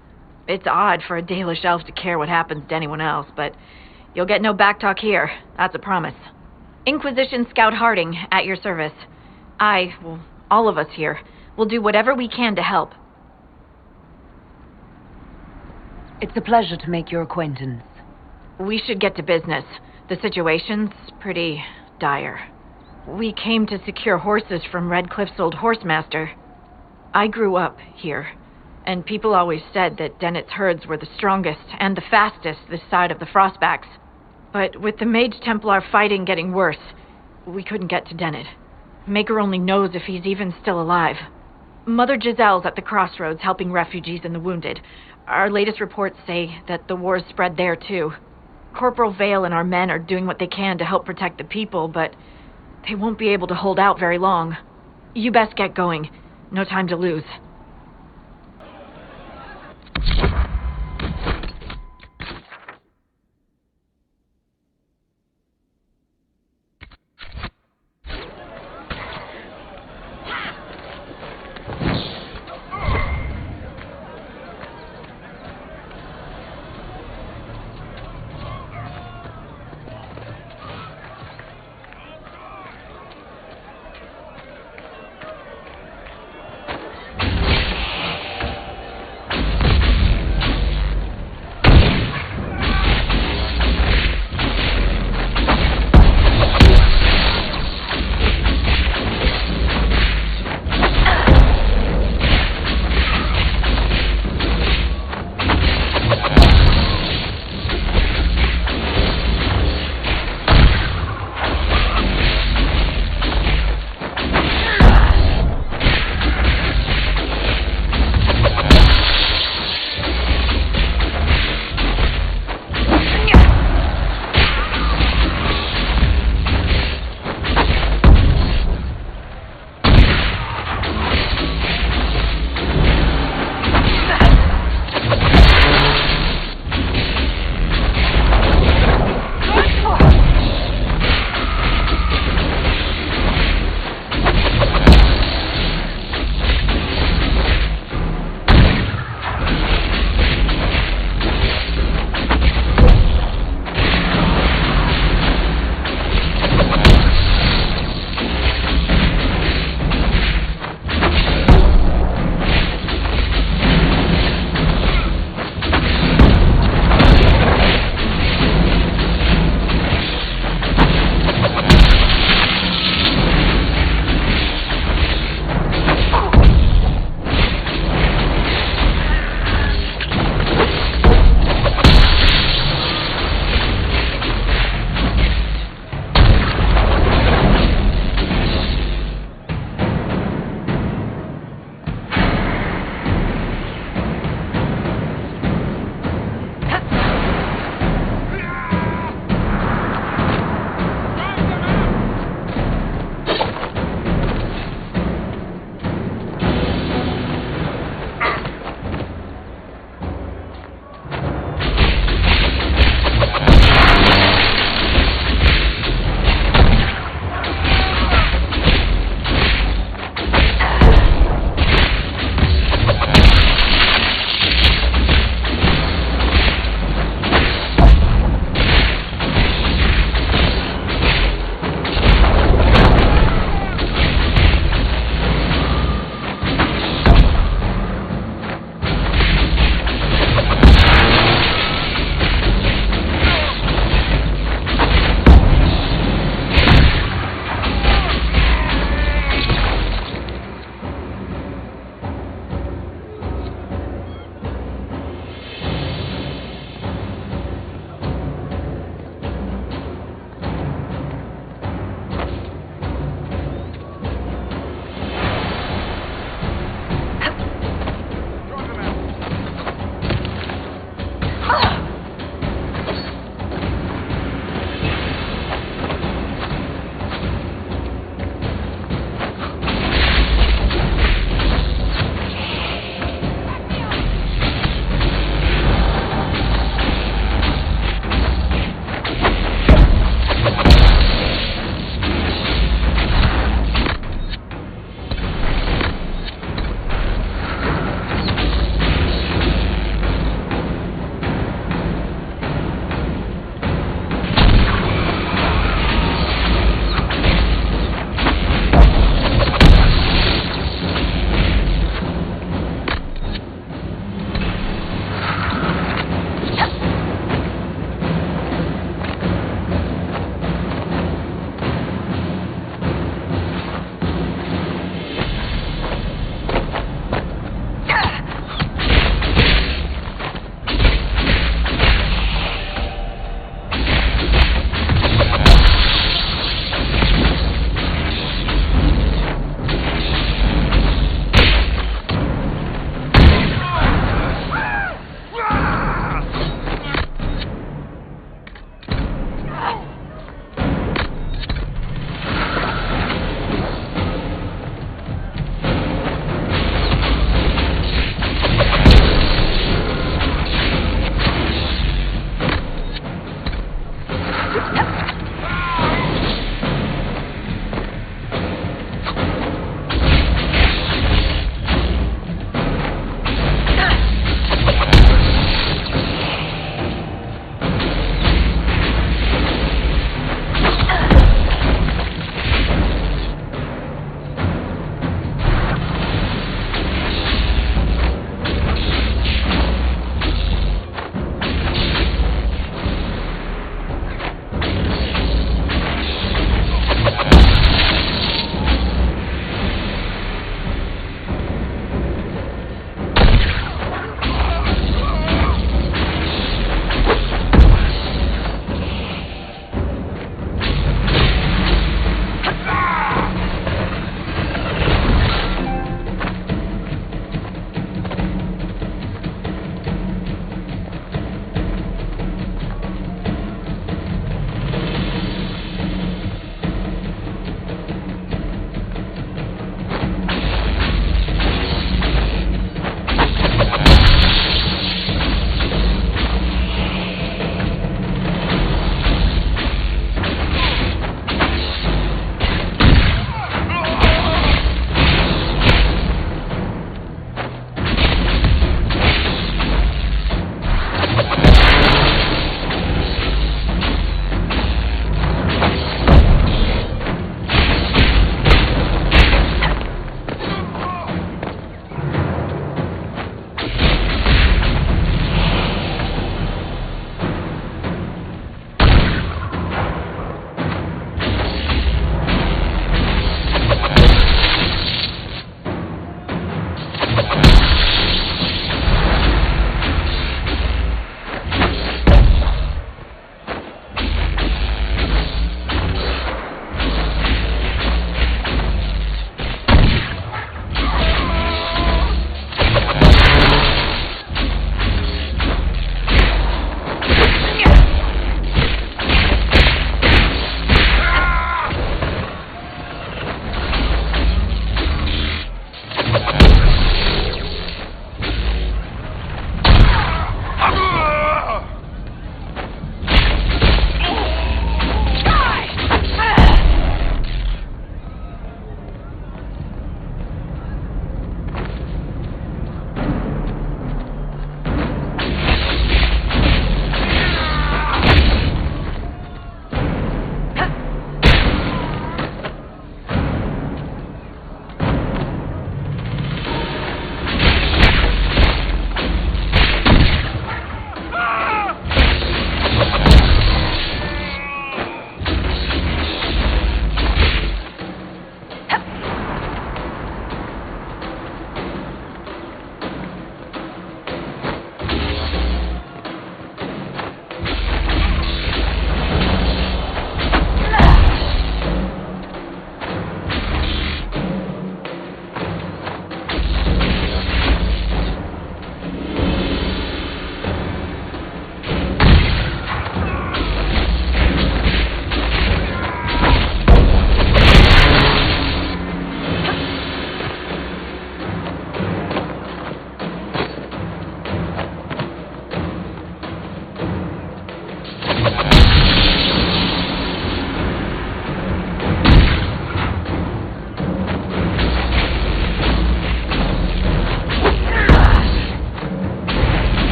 It's odd for a Dalish elf to care what happens to anyone else, but you'll get no backtalk here. That's a promise. Inquisition Scout Harding, at your service. All of us here, will do whatever we can to help. It's a pleasure to make your acquaintance. We should get to business. The situation's pretty dire. We came to secure horses from Redcliffe's old horsemaster. I grew up here, and people always said that Dennett's herds were the strongest and the fastest this side of the Frostbacks. But with the Mage Templar fighting getting worse, we couldn't get to Dennett. Maker only knows if he's even still alive. Mother Giselle's at the crossroads helping refugees and the wounded. Our latest reports say that the war's spread there too. Corporal Vale and our men are doing what they can to help protect the people, but they won't be able to hold out very long. You best get going. No time to lose.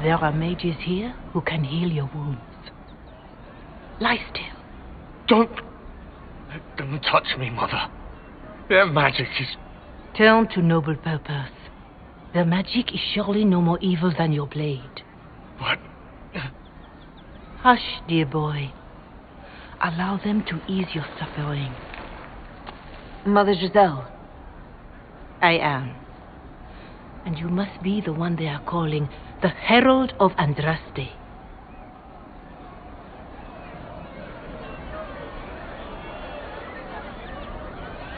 There are mages here who can heal your wounds. Lie still. Don't touch me, Mother. Their magic is... Turn to noble purpose. Their magic is surely no more evil than your blade. But... Hush, dear boy. Allow them to ease your suffering. Mother Giselle. I am. And you must be the one they are calling the Herald of Andraste.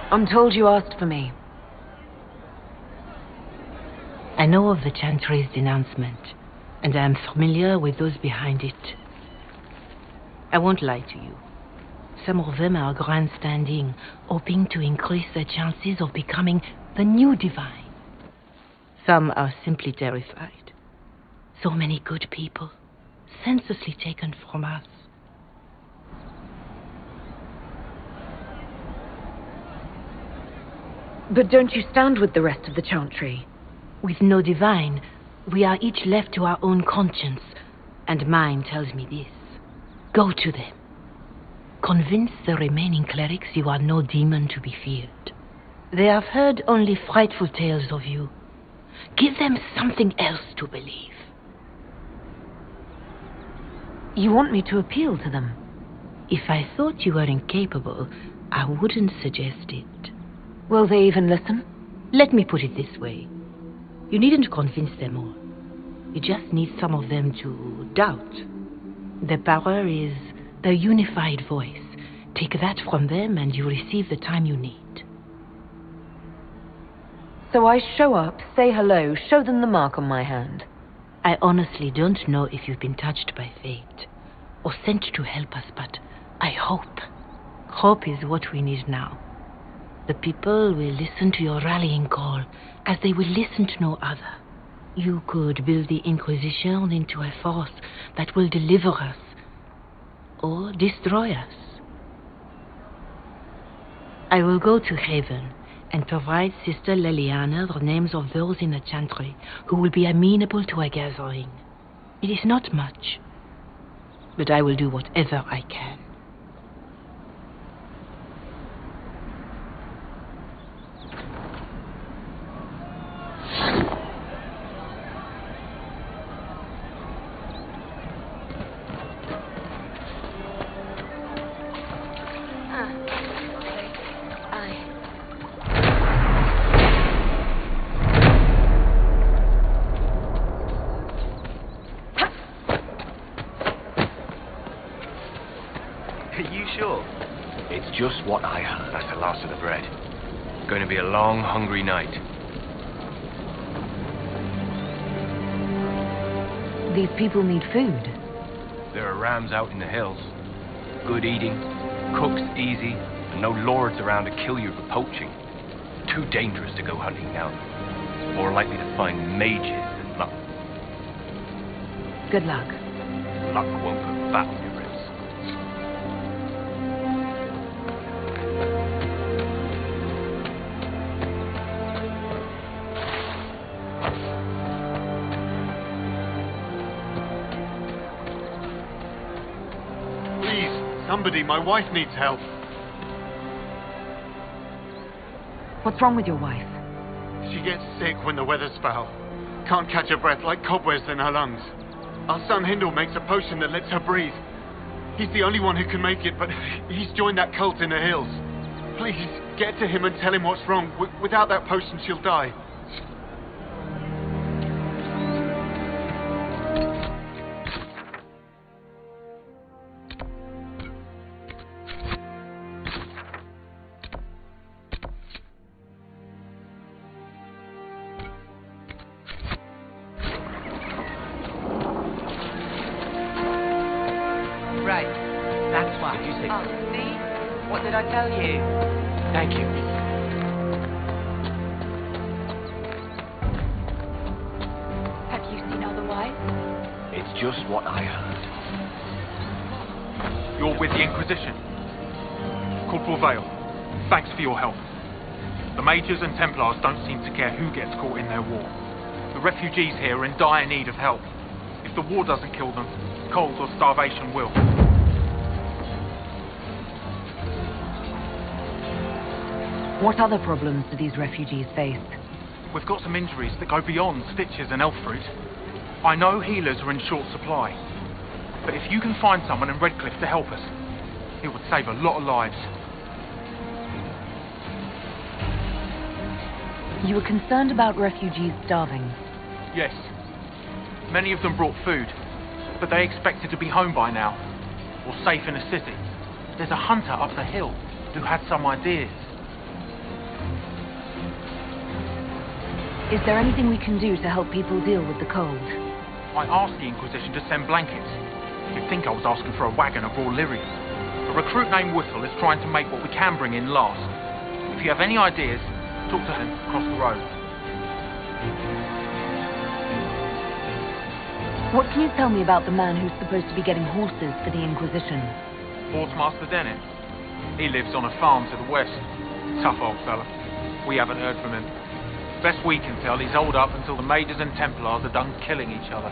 I'm told you asked for me. I know of the Chantry's denouncement, and I am familiar with those behind it. I won't lie to you. Some of them are grandstanding, hoping to increase their chances of becoming the new divine. Some are simply terrified. So many good people, senselessly taken from us. But don't you stand with the rest of the Chantry? With no divine, we are each left to our own conscience, and mine tells me this. Go to them. Convince the remaining clerics you are no demon to be feared. They have heard only frightful tales of you. Give them something else to believe. You want me to appeal to them? If I thought you were incapable, I wouldn't suggest it. Will they even listen? Let me put it this way. You needn't convince them all. You just need some of them to doubt. Their power is their unified voice. Take that from them and you receive the time you need. So I show up, say hello, show them the mark on my hand. I honestly don't know if you've been touched by fate or sent to help us, but I hope. Hope is what we need now. The people will listen to your rallying call as they will listen to no other. You could build the Inquisition into a force that will deliver us or destroy us. I will go to Haven and provide Sister Leliana the names of those in the Chantry who will be amenable to a gathering. It is not much, but I will do whatever I can. Just what I heard. That's the last of the bread. Going to be a long, hungry night. These people need food. There are rams out in the hills. Good eating, cooks easy, and no lords around to kill you for poaching. Too dangerous to go hunting now. More likely to find mages than luck. Good luck. Luck won't put fat on your ribs. Somebody, my wife needs help. What's wrong with your wife? She gets sick when the weather's foul. Can't catch her breath, like cobwebs in her lungs. Our son Hindle makes a potion that lets her breathe. He's the only one who can make it, but he's joined that cult in the hills. Please, get to him and tell him what's wrong. Without that potion, she'll die. Thank you. Have you seen otherwise? It's just what I heard. You're with the Inquisition. Corporal Vale, thanks for your help. The Mages and Templars don't seem to care who gets caught in their war. The refugees here are in dire need of help. If the war doesn't kill them, cold or starvation will. What other problems do these refugees face? We've got some injuries that go beyond stitches and elf fruit. I know healers are in short supply, but if you can find someone in Redcliffe to help us, it would save a lot of lives. You were concerned about refugees starving? Yes. Many of them brought food, but they expected to be home by now, or safe in a city. There's a hunter up the hill who had some ideas. Is there anything we can do to help people deal with the cold? I asked the Inquisition to send blankets. You'd think I was asking for a wagon of raw lyrium. A recruit named Whittle is trying to make what we can bring in last. If you have any ideas, talk to him across the road. What can you tell me about the man who's supposed to be getting horses for the Inquisition? Horsemaster Dennett. He lives on a farm to the west. Tough old fella. We haven't heard from him. Best we can tell, he's holed up until the Mages and Templars are done killing each other.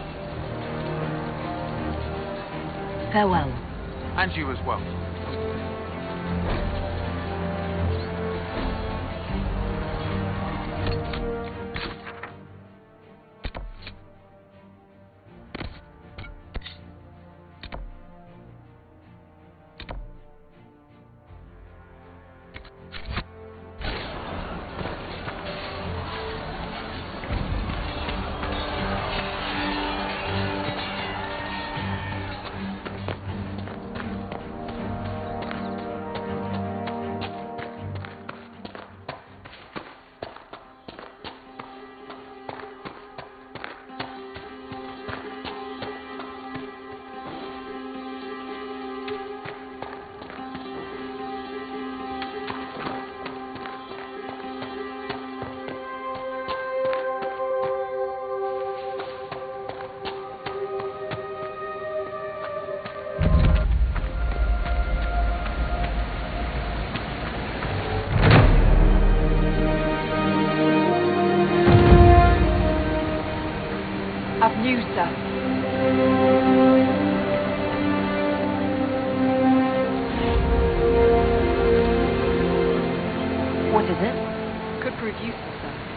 Farewell. And you as well. What is it? Could prove useful, sir.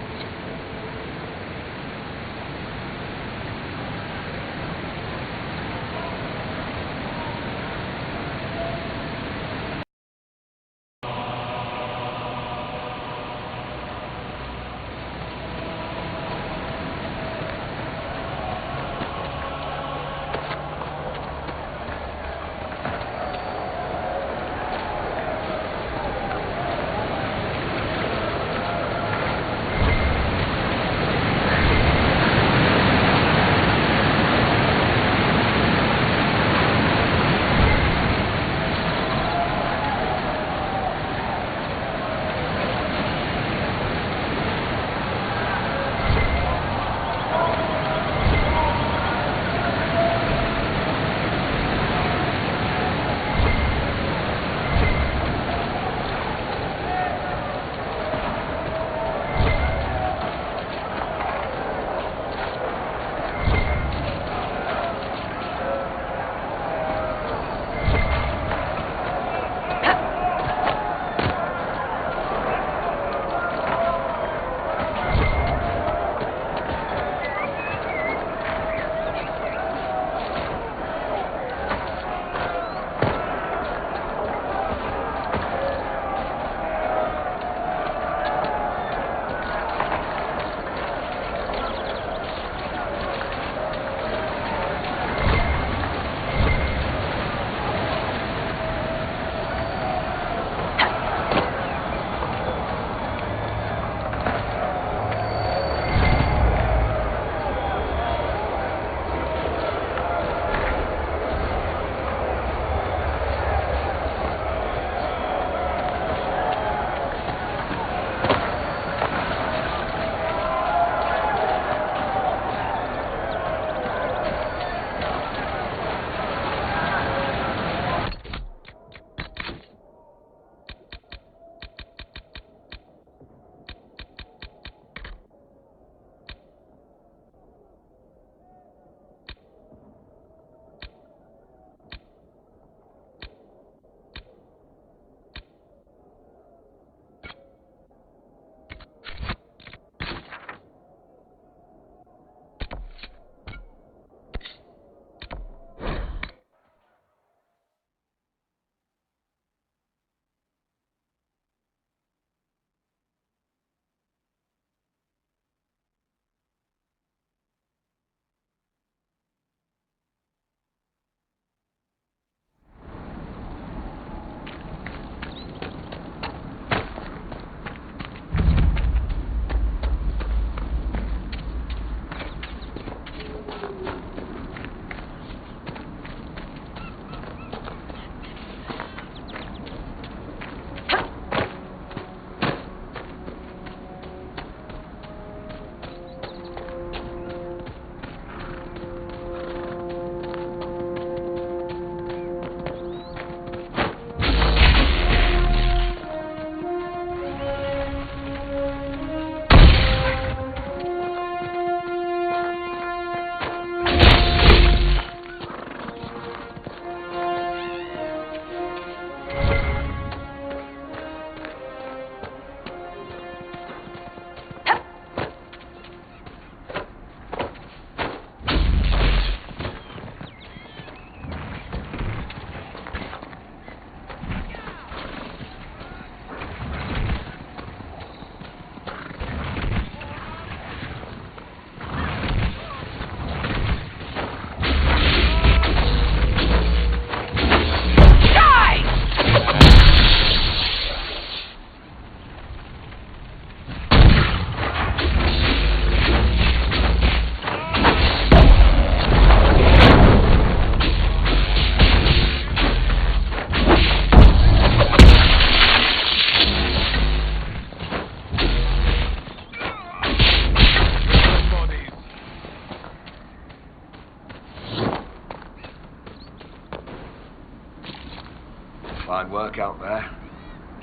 Fine work out there,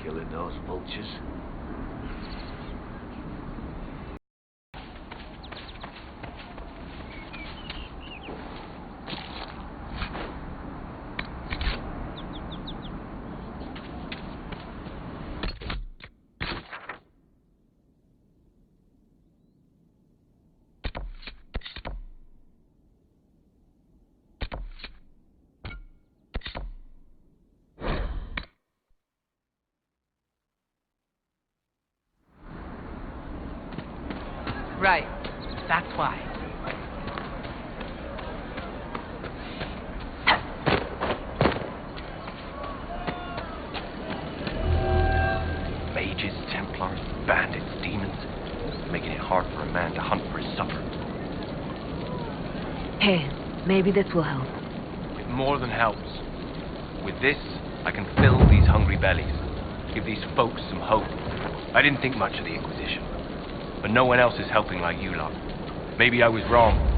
killing those vultures. Right. That's why. Mages, Templars, bandits, demons, making it hard for a man to hunt for his supper. Hey, maybe this will help. It more than helps. With this, I can fill these hungry bellies, give these folks some hope. I didn't think much of the Inquisition, but no one else is helping like you lot. Maybe I was wrong.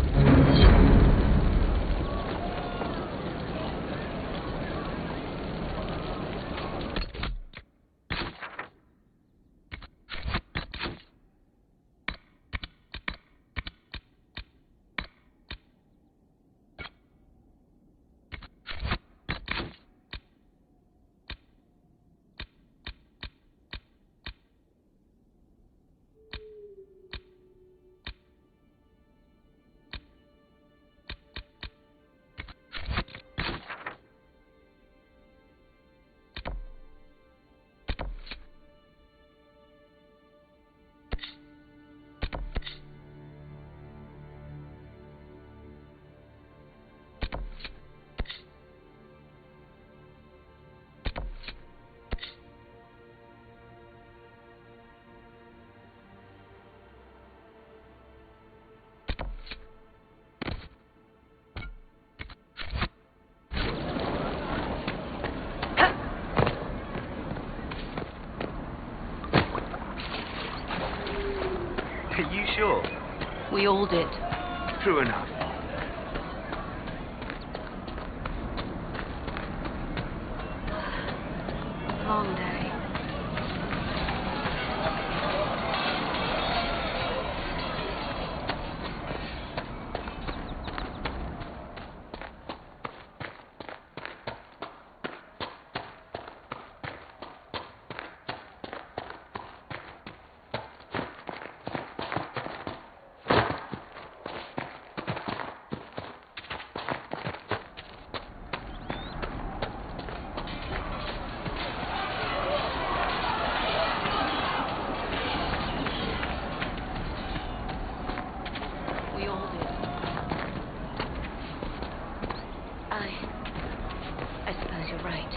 Are you sure? We all did. True enough. Long day. I suppose you're right.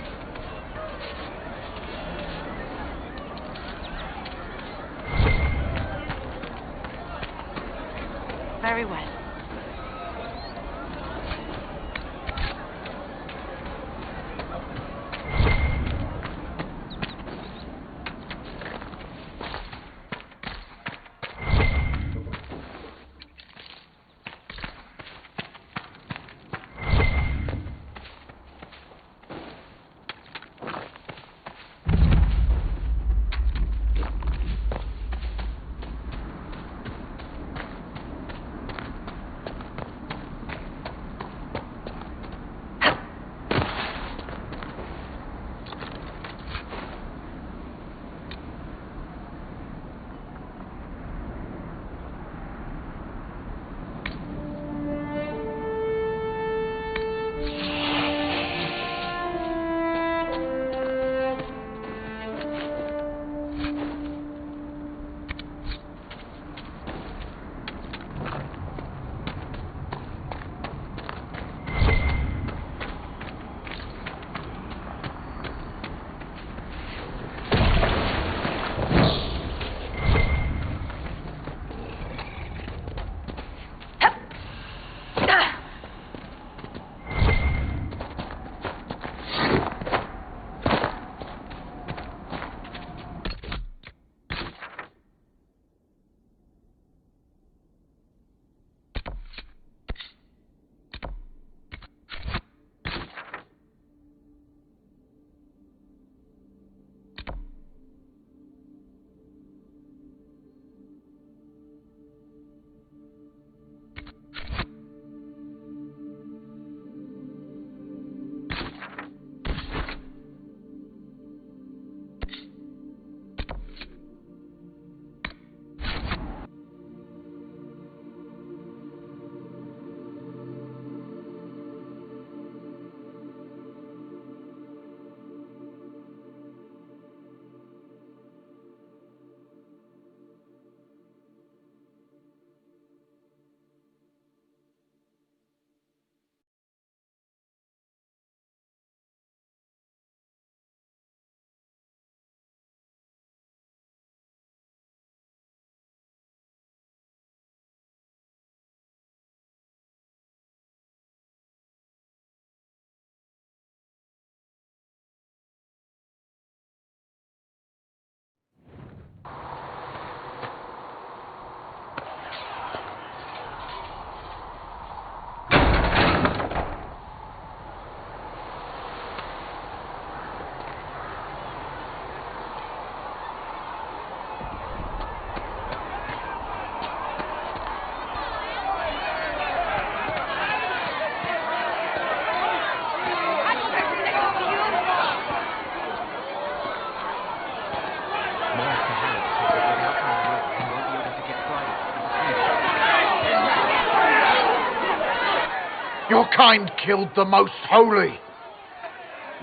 Very well. Your kind killed the most holy.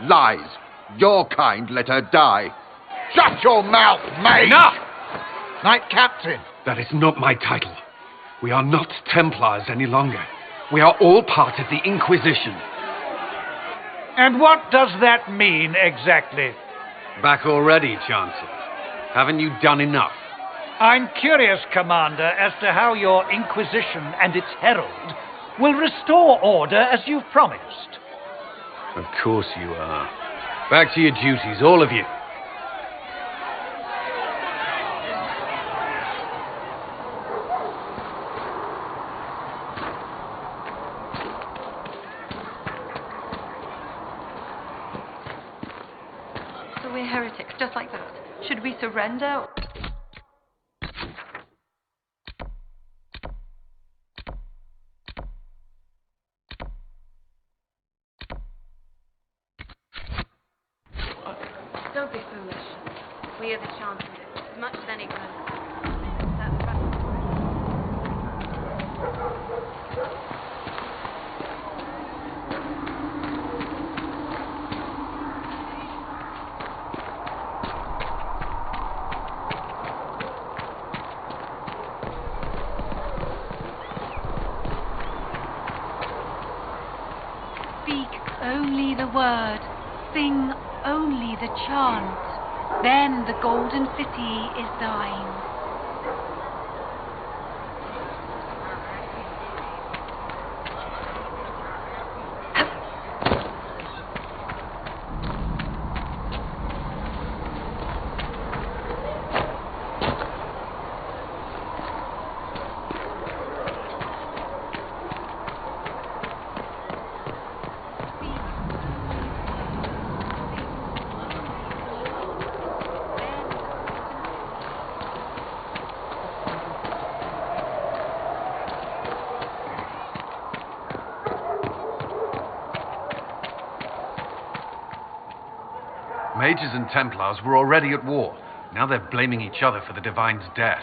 Lies. Your kind let her die. Shut your mouth, mate! Enough! Knight Captain. That is not my title. We are not Templars any longer. We are all part of the Inquisition. And what does that mean exactly? Back already, Chancellor. Haven't you done enough? I'm curious, Commander, as to how your Inquisition and its herald will restore order as you've promised. Of course you are. Back to your duties, all of you. So we're heretics, just like that. Should we surrender? Don't be foolish. We are the Chancellor, as much as any grand. Speak only the word. Sing only the chant. Then the golden city is thine. Mages and Templars were already at war. Now they're blaming each other for the Divine's death.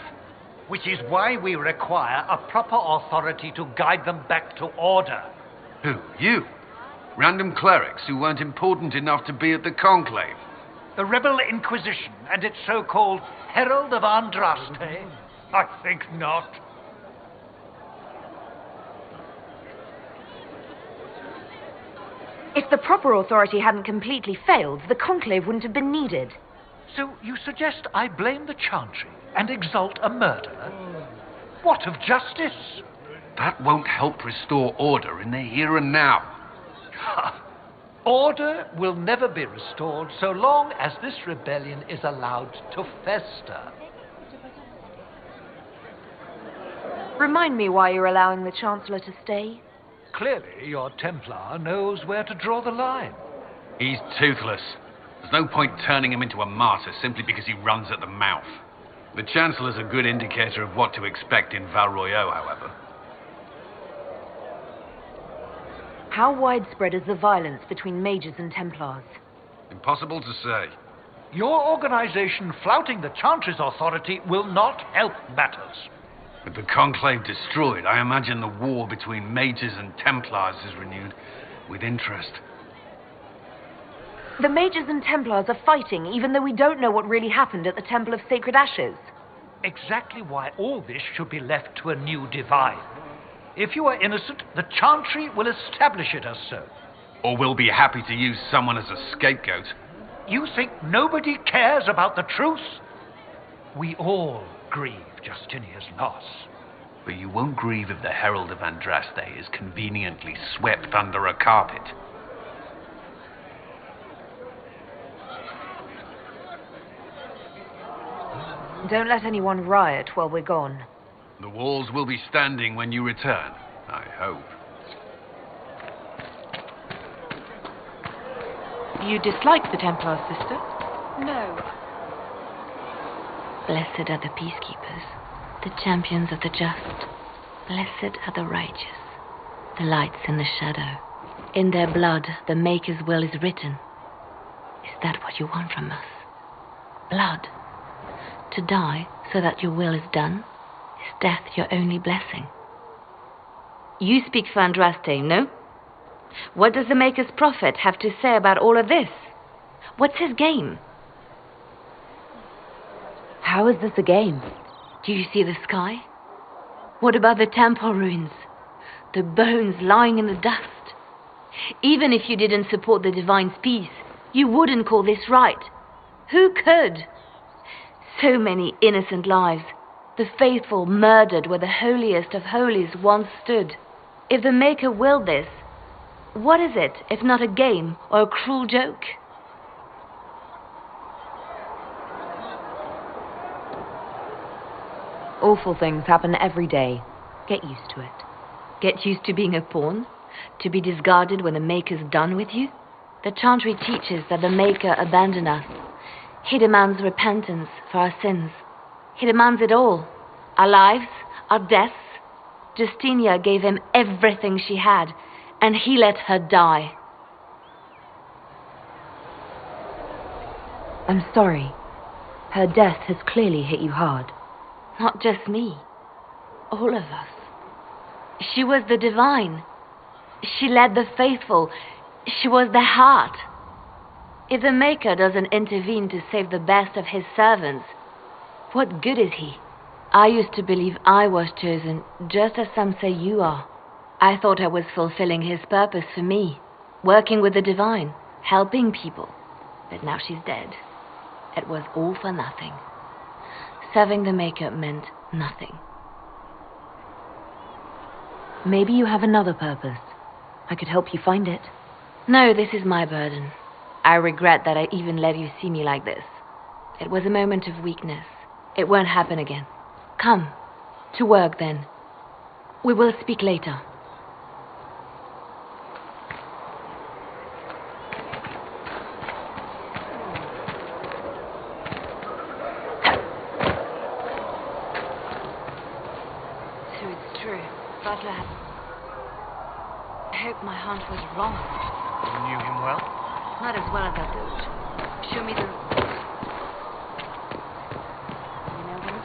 Which is why we require a proper authority to guide them back to order. Who? You? Random clerics who weren't important enough to be at the Conclave. The Rebel Inquisition and its so-called Herald of Andraste? I think not. If the proper authority hadn't completely failed, the Conclave wouldn't have been needed. So you suggest I blame the Chantry and exalt a murderer? What of justice? That won't help restore order in the here and now. Order will never be restored so long as this rebellion is allowed to fester. Remind me why you're allowing the Chancellor to stay. Clearly, your Templar knows where to draw the line. He's toothless. There's no point turning him into a martyr simply because he runs at the mouth. The Chancellor's a good indicator of what to expect in Val Royeaux, however. How widespread is the violence between mages and Templars? Impossible to say. Your organization flouting the Chantry's authority will not help matters. With the Conclave destroyed, I imagine the war between mages and Templars is renewed with interest. The mages and Templars are fighting, even though we don't know what really happened at the Temple of Sacred Ashes. Exactly why all this should be left to a new divine. If you are innocent, the Chantry will establish it as so. Or we'll be happy to use someone as a scapegoat. You think nobody cares about the truth? We all grieve Justinia's loss. But you won't grieve if the Herald of Andraste is conveniently swept under a carpet. Don't let anyone riot while we're gone. The walls will be standing when you return, I hope. You dislike the Templars, sister? No. Blessed are the peacekeepers, the champions of the just. Blessed are the righteous, the lights in the shadow. In their blood, the Maker's will is written. Is that what you want from us? Blood. To die so that your will is done? Is death your only blessing? You speak for Andraste, no? What does the Maker's prophet have to say about all of this? What's his game? How is this a game? Do you see the sky? What about the temple ruins? The bones lying in the dust? Even if you didn't support the Divine's peace, you wouldn't call this right. Who could? So many innocent lives. The faithful murdered where the holiest of holies once stood. If the Maker willed this, what is it if not a game or a cruel joke? Awful things happen every day. Get used to it. Get used to being a pawn? To be discarded when the Maker's done with you? The Chantry teaches that the Maker abandoned us. He demands repentance for our sins. He demands it all. Our lives, our deaths. Justinia gave him everything she had, and he let her die. I'm sorry. Her death has clearly hit you hard. Not just me. All of us. She was the Divine. She led the faithful. She was their heart. If the Maker doesn't intervene to save the best of his servants, what good is he? I used to believe I was chosen, just as some say you are. I thought I was fulfilling his purpose for me, working with the Divine, helping people. But now she's dead. It was all for nothing. Serving the Maker meant nothing. Maybe you have another purpose. I could help you find it. No, this is my burden. I regret that I even let you see me like this. It was a moment of weakness. It won't happen again. Come, to work then. We will speak later. So it's true. Butler had... I hope my hunt was wrong. You knew him well? Not as well as I thought. Show me the... You know him?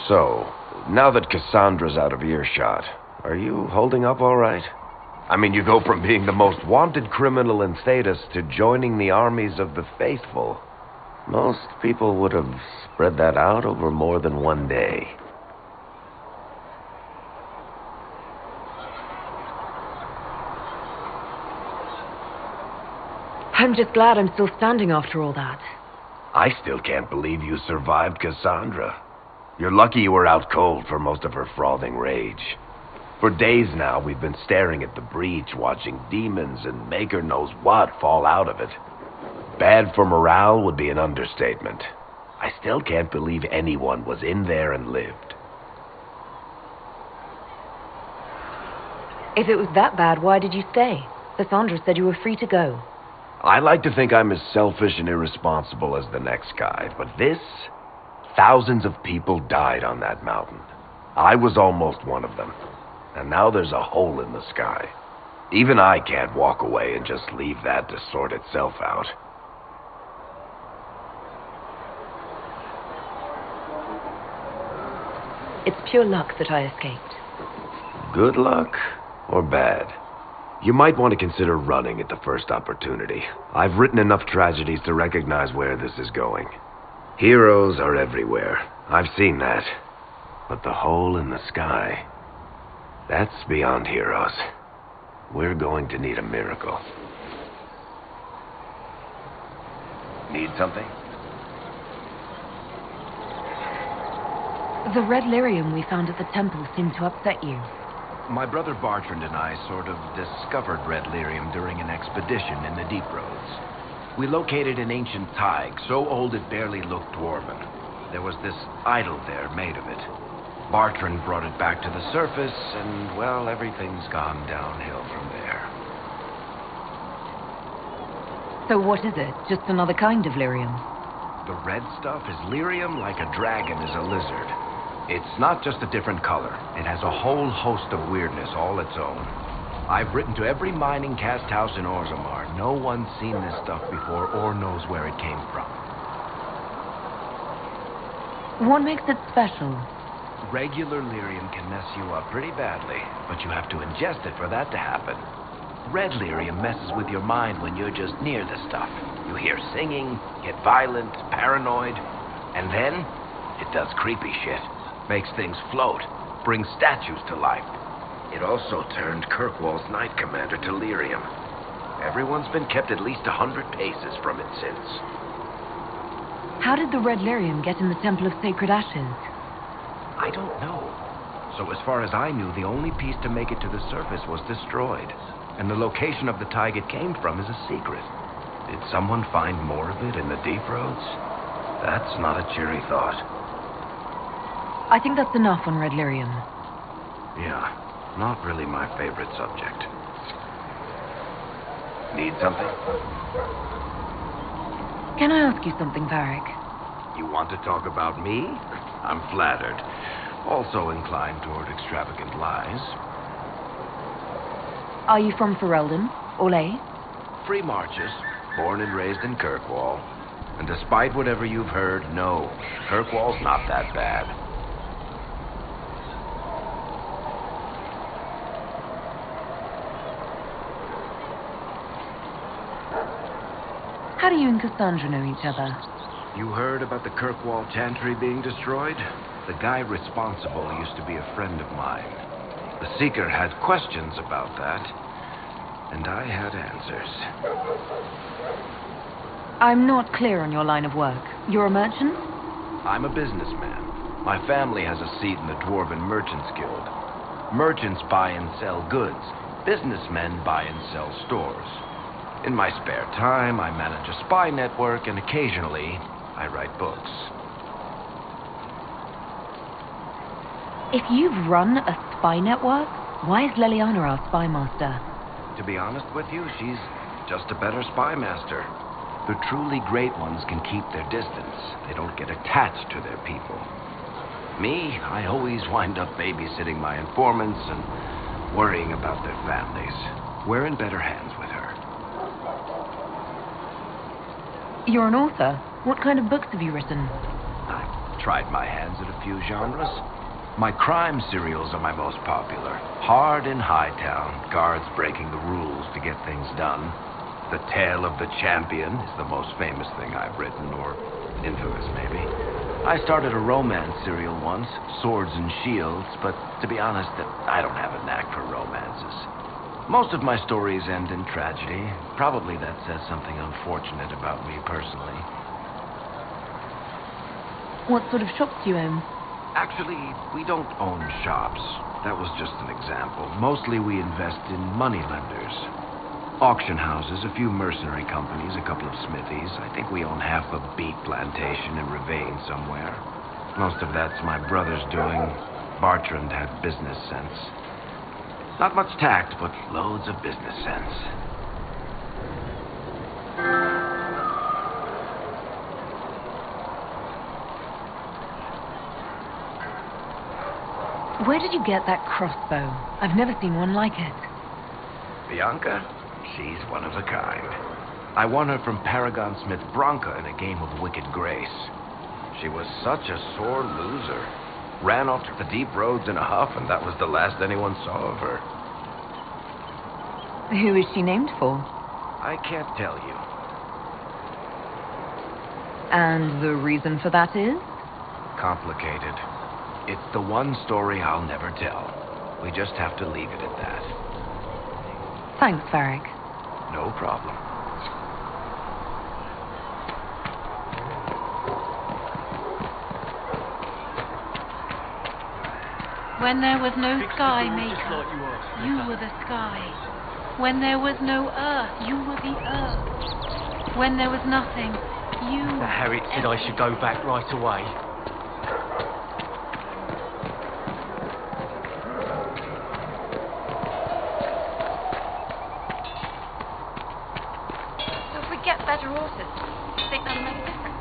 So, now that Cassandra's out of earshot, are you holding up all right? I mean, you go from being the most wanted criminal in Thedas to joining the armies of the faithful. Most people would have spread that out over more than one day. I'm just glad I'm still standing after all that. I still can't believe you survived Cassandra. You're lucky you were out cold for most of her frothing rage. For days now, we've been staring at the breach, watching demons and Maker knows what fall out of it. Bad for morale would be an understatement. I still can't believe anyone was in there and lived. If it was that bad, why did you stay? Cassandra said you were free to go. I like to think I'm as selfish and irresponsible as the next guy, but this... Thousands of people died on that mountain. I was almost one of them. And now there's a hole in the sky. Even I can't walk away and just leave that to sort itself out. It's pure luck that I escaped. Good luck or bad? You might want to consider running at the first opportunity. I've written enough tragedies to recognize where this is going. Heroes are everywhere. I've seen that. But the hole in the sky, that's beyond heroes. We're going to need a miracle. Need something? The red lyrium we found at the temple seemed to upset you. My brother Bartrand and I sort of discovered red lyrium during an expedition in the deep roads. We located an ancient thaig, so old it barely looked dwarven. There was this idol there made of it. Bartrand brought it back to the surface, and, well, everything's gone downhill from there. So what is it? Just another kind of lyrium? The red stuff is lyrium like a dragon is a lizard. It's not just a different color. It has a whole host of weirdness all its own. I've written to every mining cast house in Orzammar. No one's seen this stuff before or knows where it came from. What makes it special? Regular lyrium can mess you up pretty badly, but you have to ingest it for that to happen. Red lyrium messes with your mind when you're just near the stuff. You hear singing, get violent, paranoid, and then it does creepy shit. Makes things float, brings statues to life. It also turned Kirkwall's Knight Commander to lyrium. Everyone's been kept at least 100 paces from it since. How did the red lyrium get in the Temple of Sacred Ashes? I don't know. So as far as I knew, the only piece to make it to the surface was destroyed. And the location of the tide it came from is a secret. Did someone find more of it in the deep roads? That's not a cheery thought. I think that's enough on red lyrium. Yeah, not really my favorite subject. Need something? Can I ask you something, Varric? You want to talk about me? I'm flattered. Also inclined toward extravagant lies. Are you from Ferelden? Olay? Free Marches, born and raised in Kirkwall. And despite whatever you've heard, no, Kirkwall's not that bad. How do you and Cassandra know each other? You heard about the Kirkwall Chantry being destroyed? The guy responsible used to be a friend of mine. The Seeker had questions about that, and I had answers. I'm not clear on your line of work. You're a merchant? I'm a businessman. My family has a seat in the Dwarven Merchants Guild. Merchants buy and sell goods. Businessmen buy and sell stores. In my spare time, I manage a spy network, and occasionally, I write books. If you've run a spy network, why is Leliana our spy master? To be honest with you, she's just a better spy master. The truly great ones can keep their distance. They don't get attached to their people. Me, I always wind up babysitting my informants and worrying about their families. We're in better hands with her. You're an author. What kind of books have you written? I've tried my hands at a few genres. My crime serials are my most popular. Hard in Hightown, guards breaking the rules to get things done. The Tale of the Champion is the most famous thing I've written, or infamous maybe. I started a romance serial once, Swords and Shields, but to be honest, I don't have a knack for romances. Most of my stories end in tragedy. Probably that says something unfortunate about me personally. What sort of shops do you own? Actually, we don't own shops. That was just an example. Mostly we invest in money lenders. Auction houses, a few mercenary companies, a couple of smithies. I think we own half a beet plantation in Ravane somewhere. Most of that's my brother's doing. Bartrand had business sense. Not much tact, but loads of business sense. Where did you get that crossbow? I've never seen one like it. Bianca? She's one of a kind. I won her from Paragon Smith Bronca in a game of Wicked Grace. She was such a sore loser. Ran off to the deep roads in a huff, and that was the last anyone saw of her. Who is she named for? I can't tell you. And the reason for that is? Complicated. It's the one story I'll never tell. We just have to leave it at that. Thanks, Varric. No problem. When there was no sky maker, you were the sky. When there was no earth, you were the earth. When there was nothing, you... Harriet said I should go back right away. So if we get better horses, do you think that'll make a difference?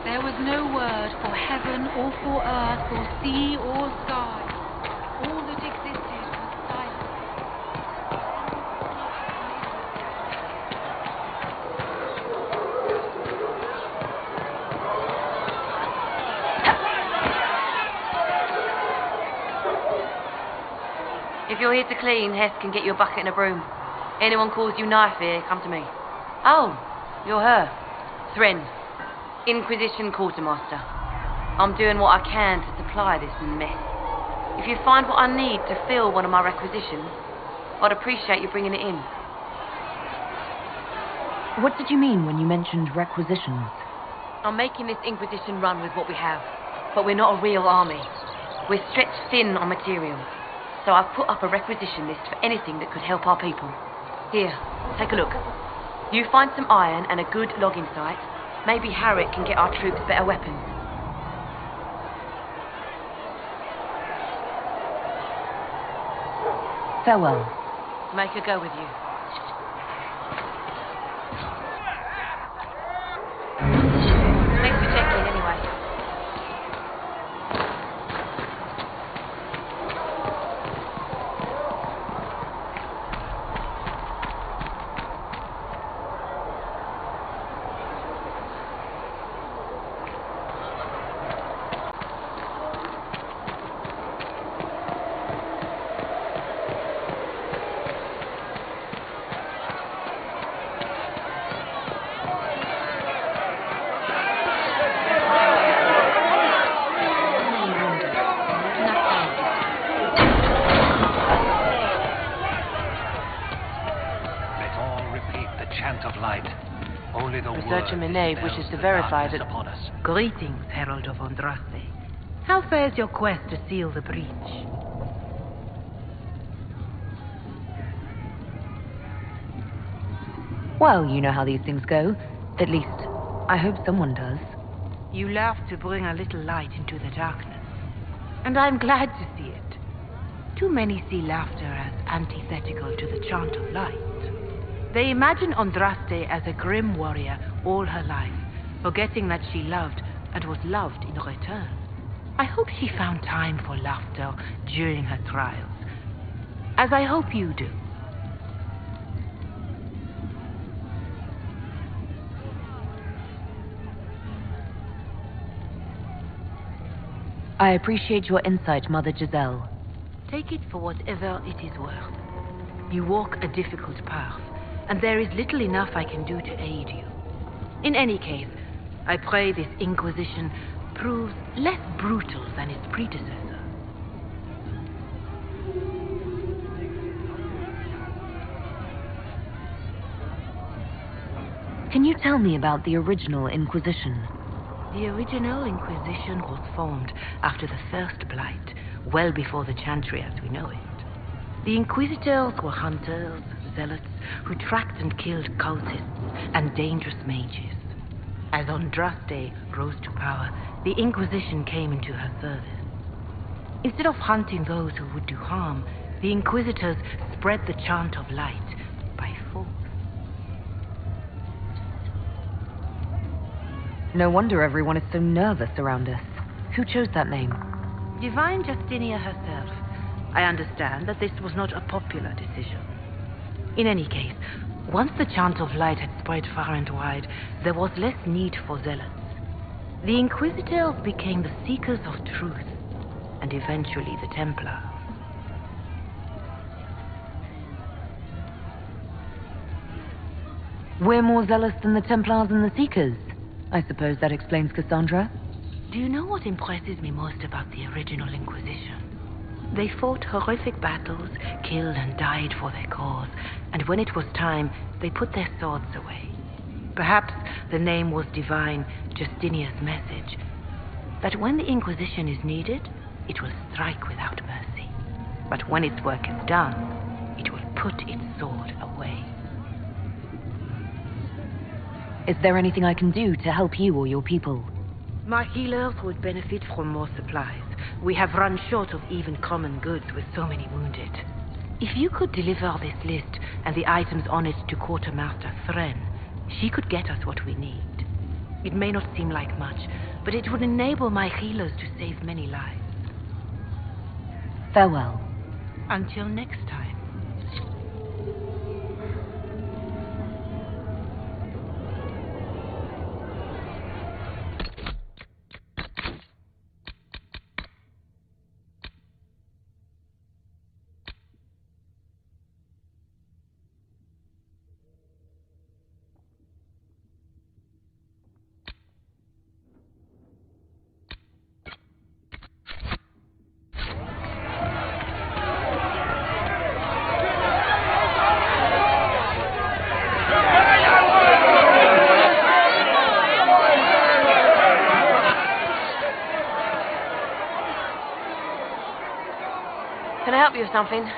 There was no word for heaven or for earth or sea or sky. All that existed was silence. If you're here to clean, Hess can get you a bucket and a broom. Anyone calls you knife here, come to me. Oh, you're her. Thren. Inquisition Quartermaster. I'm doing what I can to supply this mess. If you find what I need to fill one of my requisitions, I'd appreciate you bringing it in. What did you mean when you mentioned requisitions? I'm making this Inquisition run with what we have, but we're not a real army. We're stretched thin on material, so I've put up a requisition list for anything that could help our people. Here, take a look. You find some iron and a good logging site. Maybe Harriet can get our troops better weapons. Farewell. Make a go with you. Thanks for checking anyway. Researcher Mage wishes to verify that... Greetings, Herald of Andraste. How fares your quest to seal the breach? Well, you know how these things go. At least, I hope someone does. You laughed to bring a little light into the darkness, and I'm glad to see it. Too many see laughter as antithetical to the chant of light. They imagine Andraste as a grim warrior all her life, forgetting that she loved and was loved in return. I hope she found time for laughter during her trials, as I hope you do. I appreciate your insight, Mother Giselle. Take it for whatever it is worth. You walk a difficult path, and there is little enough I can do to aid you. In any case, I pray this Inquisition proves less brutal than its predecessor. Can you tell me about the original Inquisition? The original Inquisition was formed after the First Blight, well before the Chantry as we know it. The Inquisitors were hunters, zealots, who tracked and killed cultists and dangerous mages. As Andraste rose to power, the Inquisition came into her service. Instead of hunting those who would do harm, the Inquisitors spread the chant of light by force. No wonder everyone is so nervous around us. Who chose that name? Divine Justinia herself. I understand that this was not a popular decision. In any case, once the chant of light had spread far and wide, there was less need for zealots. The Inquisitors became the seekers of truth, and eventually the Templars. We're more zealous than the Templars and the Seekers. I suppose that explains Cassandra. Do you know what impresses me most about the original Inquisition? They fought horrific battles, killed and died for their cause, and when it was time, they put their swords away. Perhaps the name was Divine Justinia's message, that when the Inquisition is needed, it will strike without mercy. But when its work is done, it will put its sword away. Is there anything I can do to help you or your people? My healers would benefit from more supplies. We have run short of even common goods with so many wounded. If you could deliver this list and the items on it to Quartermaster Thren, she could get us what we need. It may not seem like much, but it would enable my healers to save many lives. Farewell. Until next time. Can I help you with something?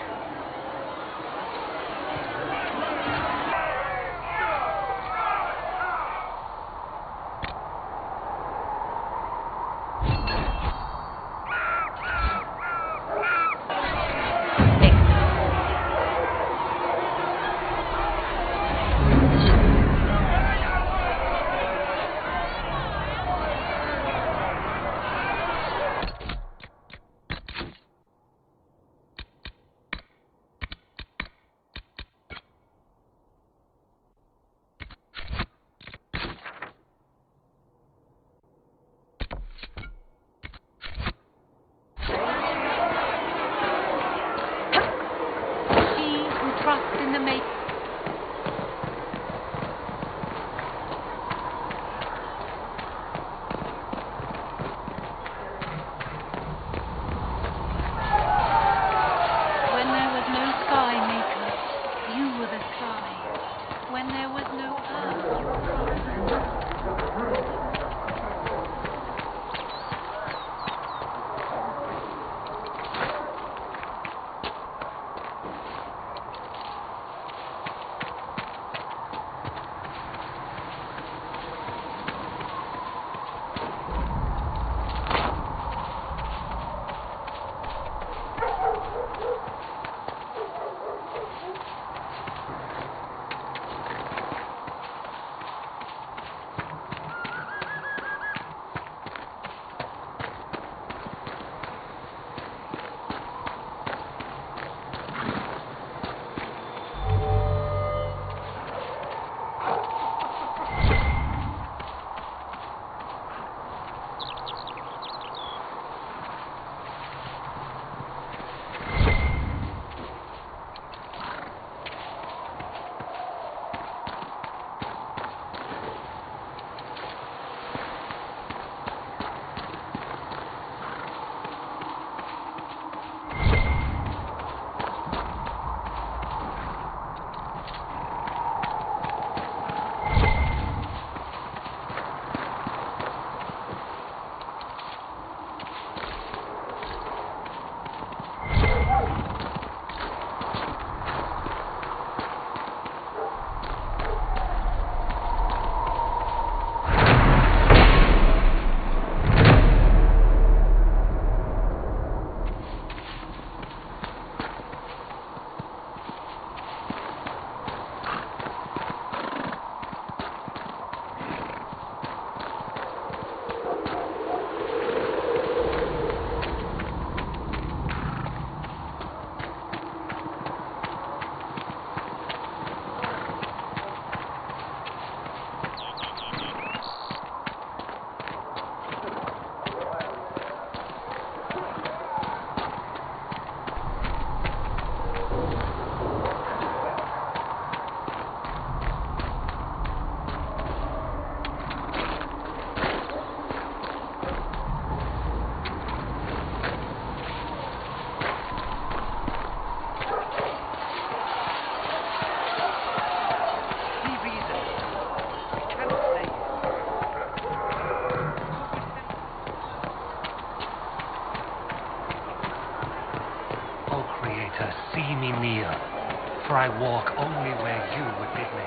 I walk only where you would bid me.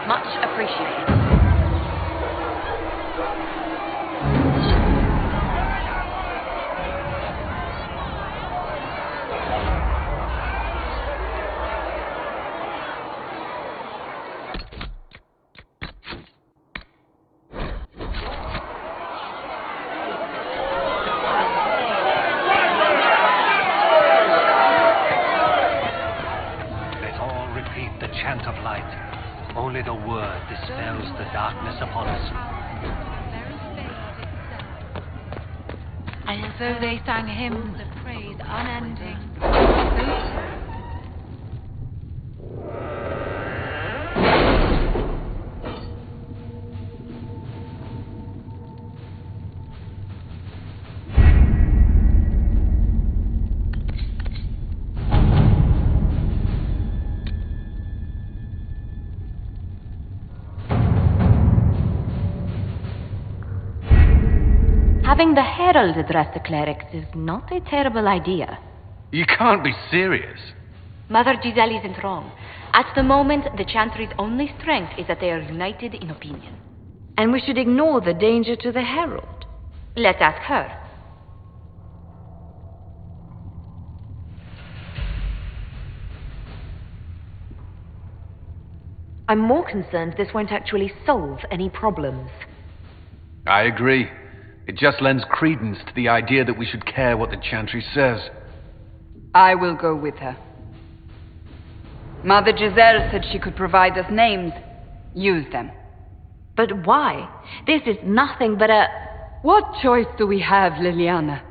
Much appreciated. Let all repeat the chant of light. Only the word dispels the darkness upon us. And so they sang hymns of praise unending. Having the herald address the clerics is not a terrible idea. You can't be serious. Mother Giselle isn't wrong. At the moment, the Chantry's only strength is that they are united in opinion. And we should ignore the danger to the herald. Let's ask her. I'm more concerned this won't actually solve any problems. I agree. It just lends credence to the idea that we should care what the Chantry says. I will go with her. Mother Giselle said she could provide us names. Use them. But why? This is nothing but a... What choice do we have, Liliana?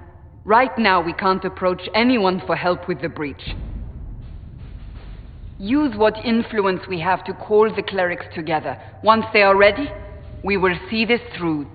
Right now we can't approach anyone for help with the breach. Use what influence we have to call the clerics together. Once they are ready, we will see this through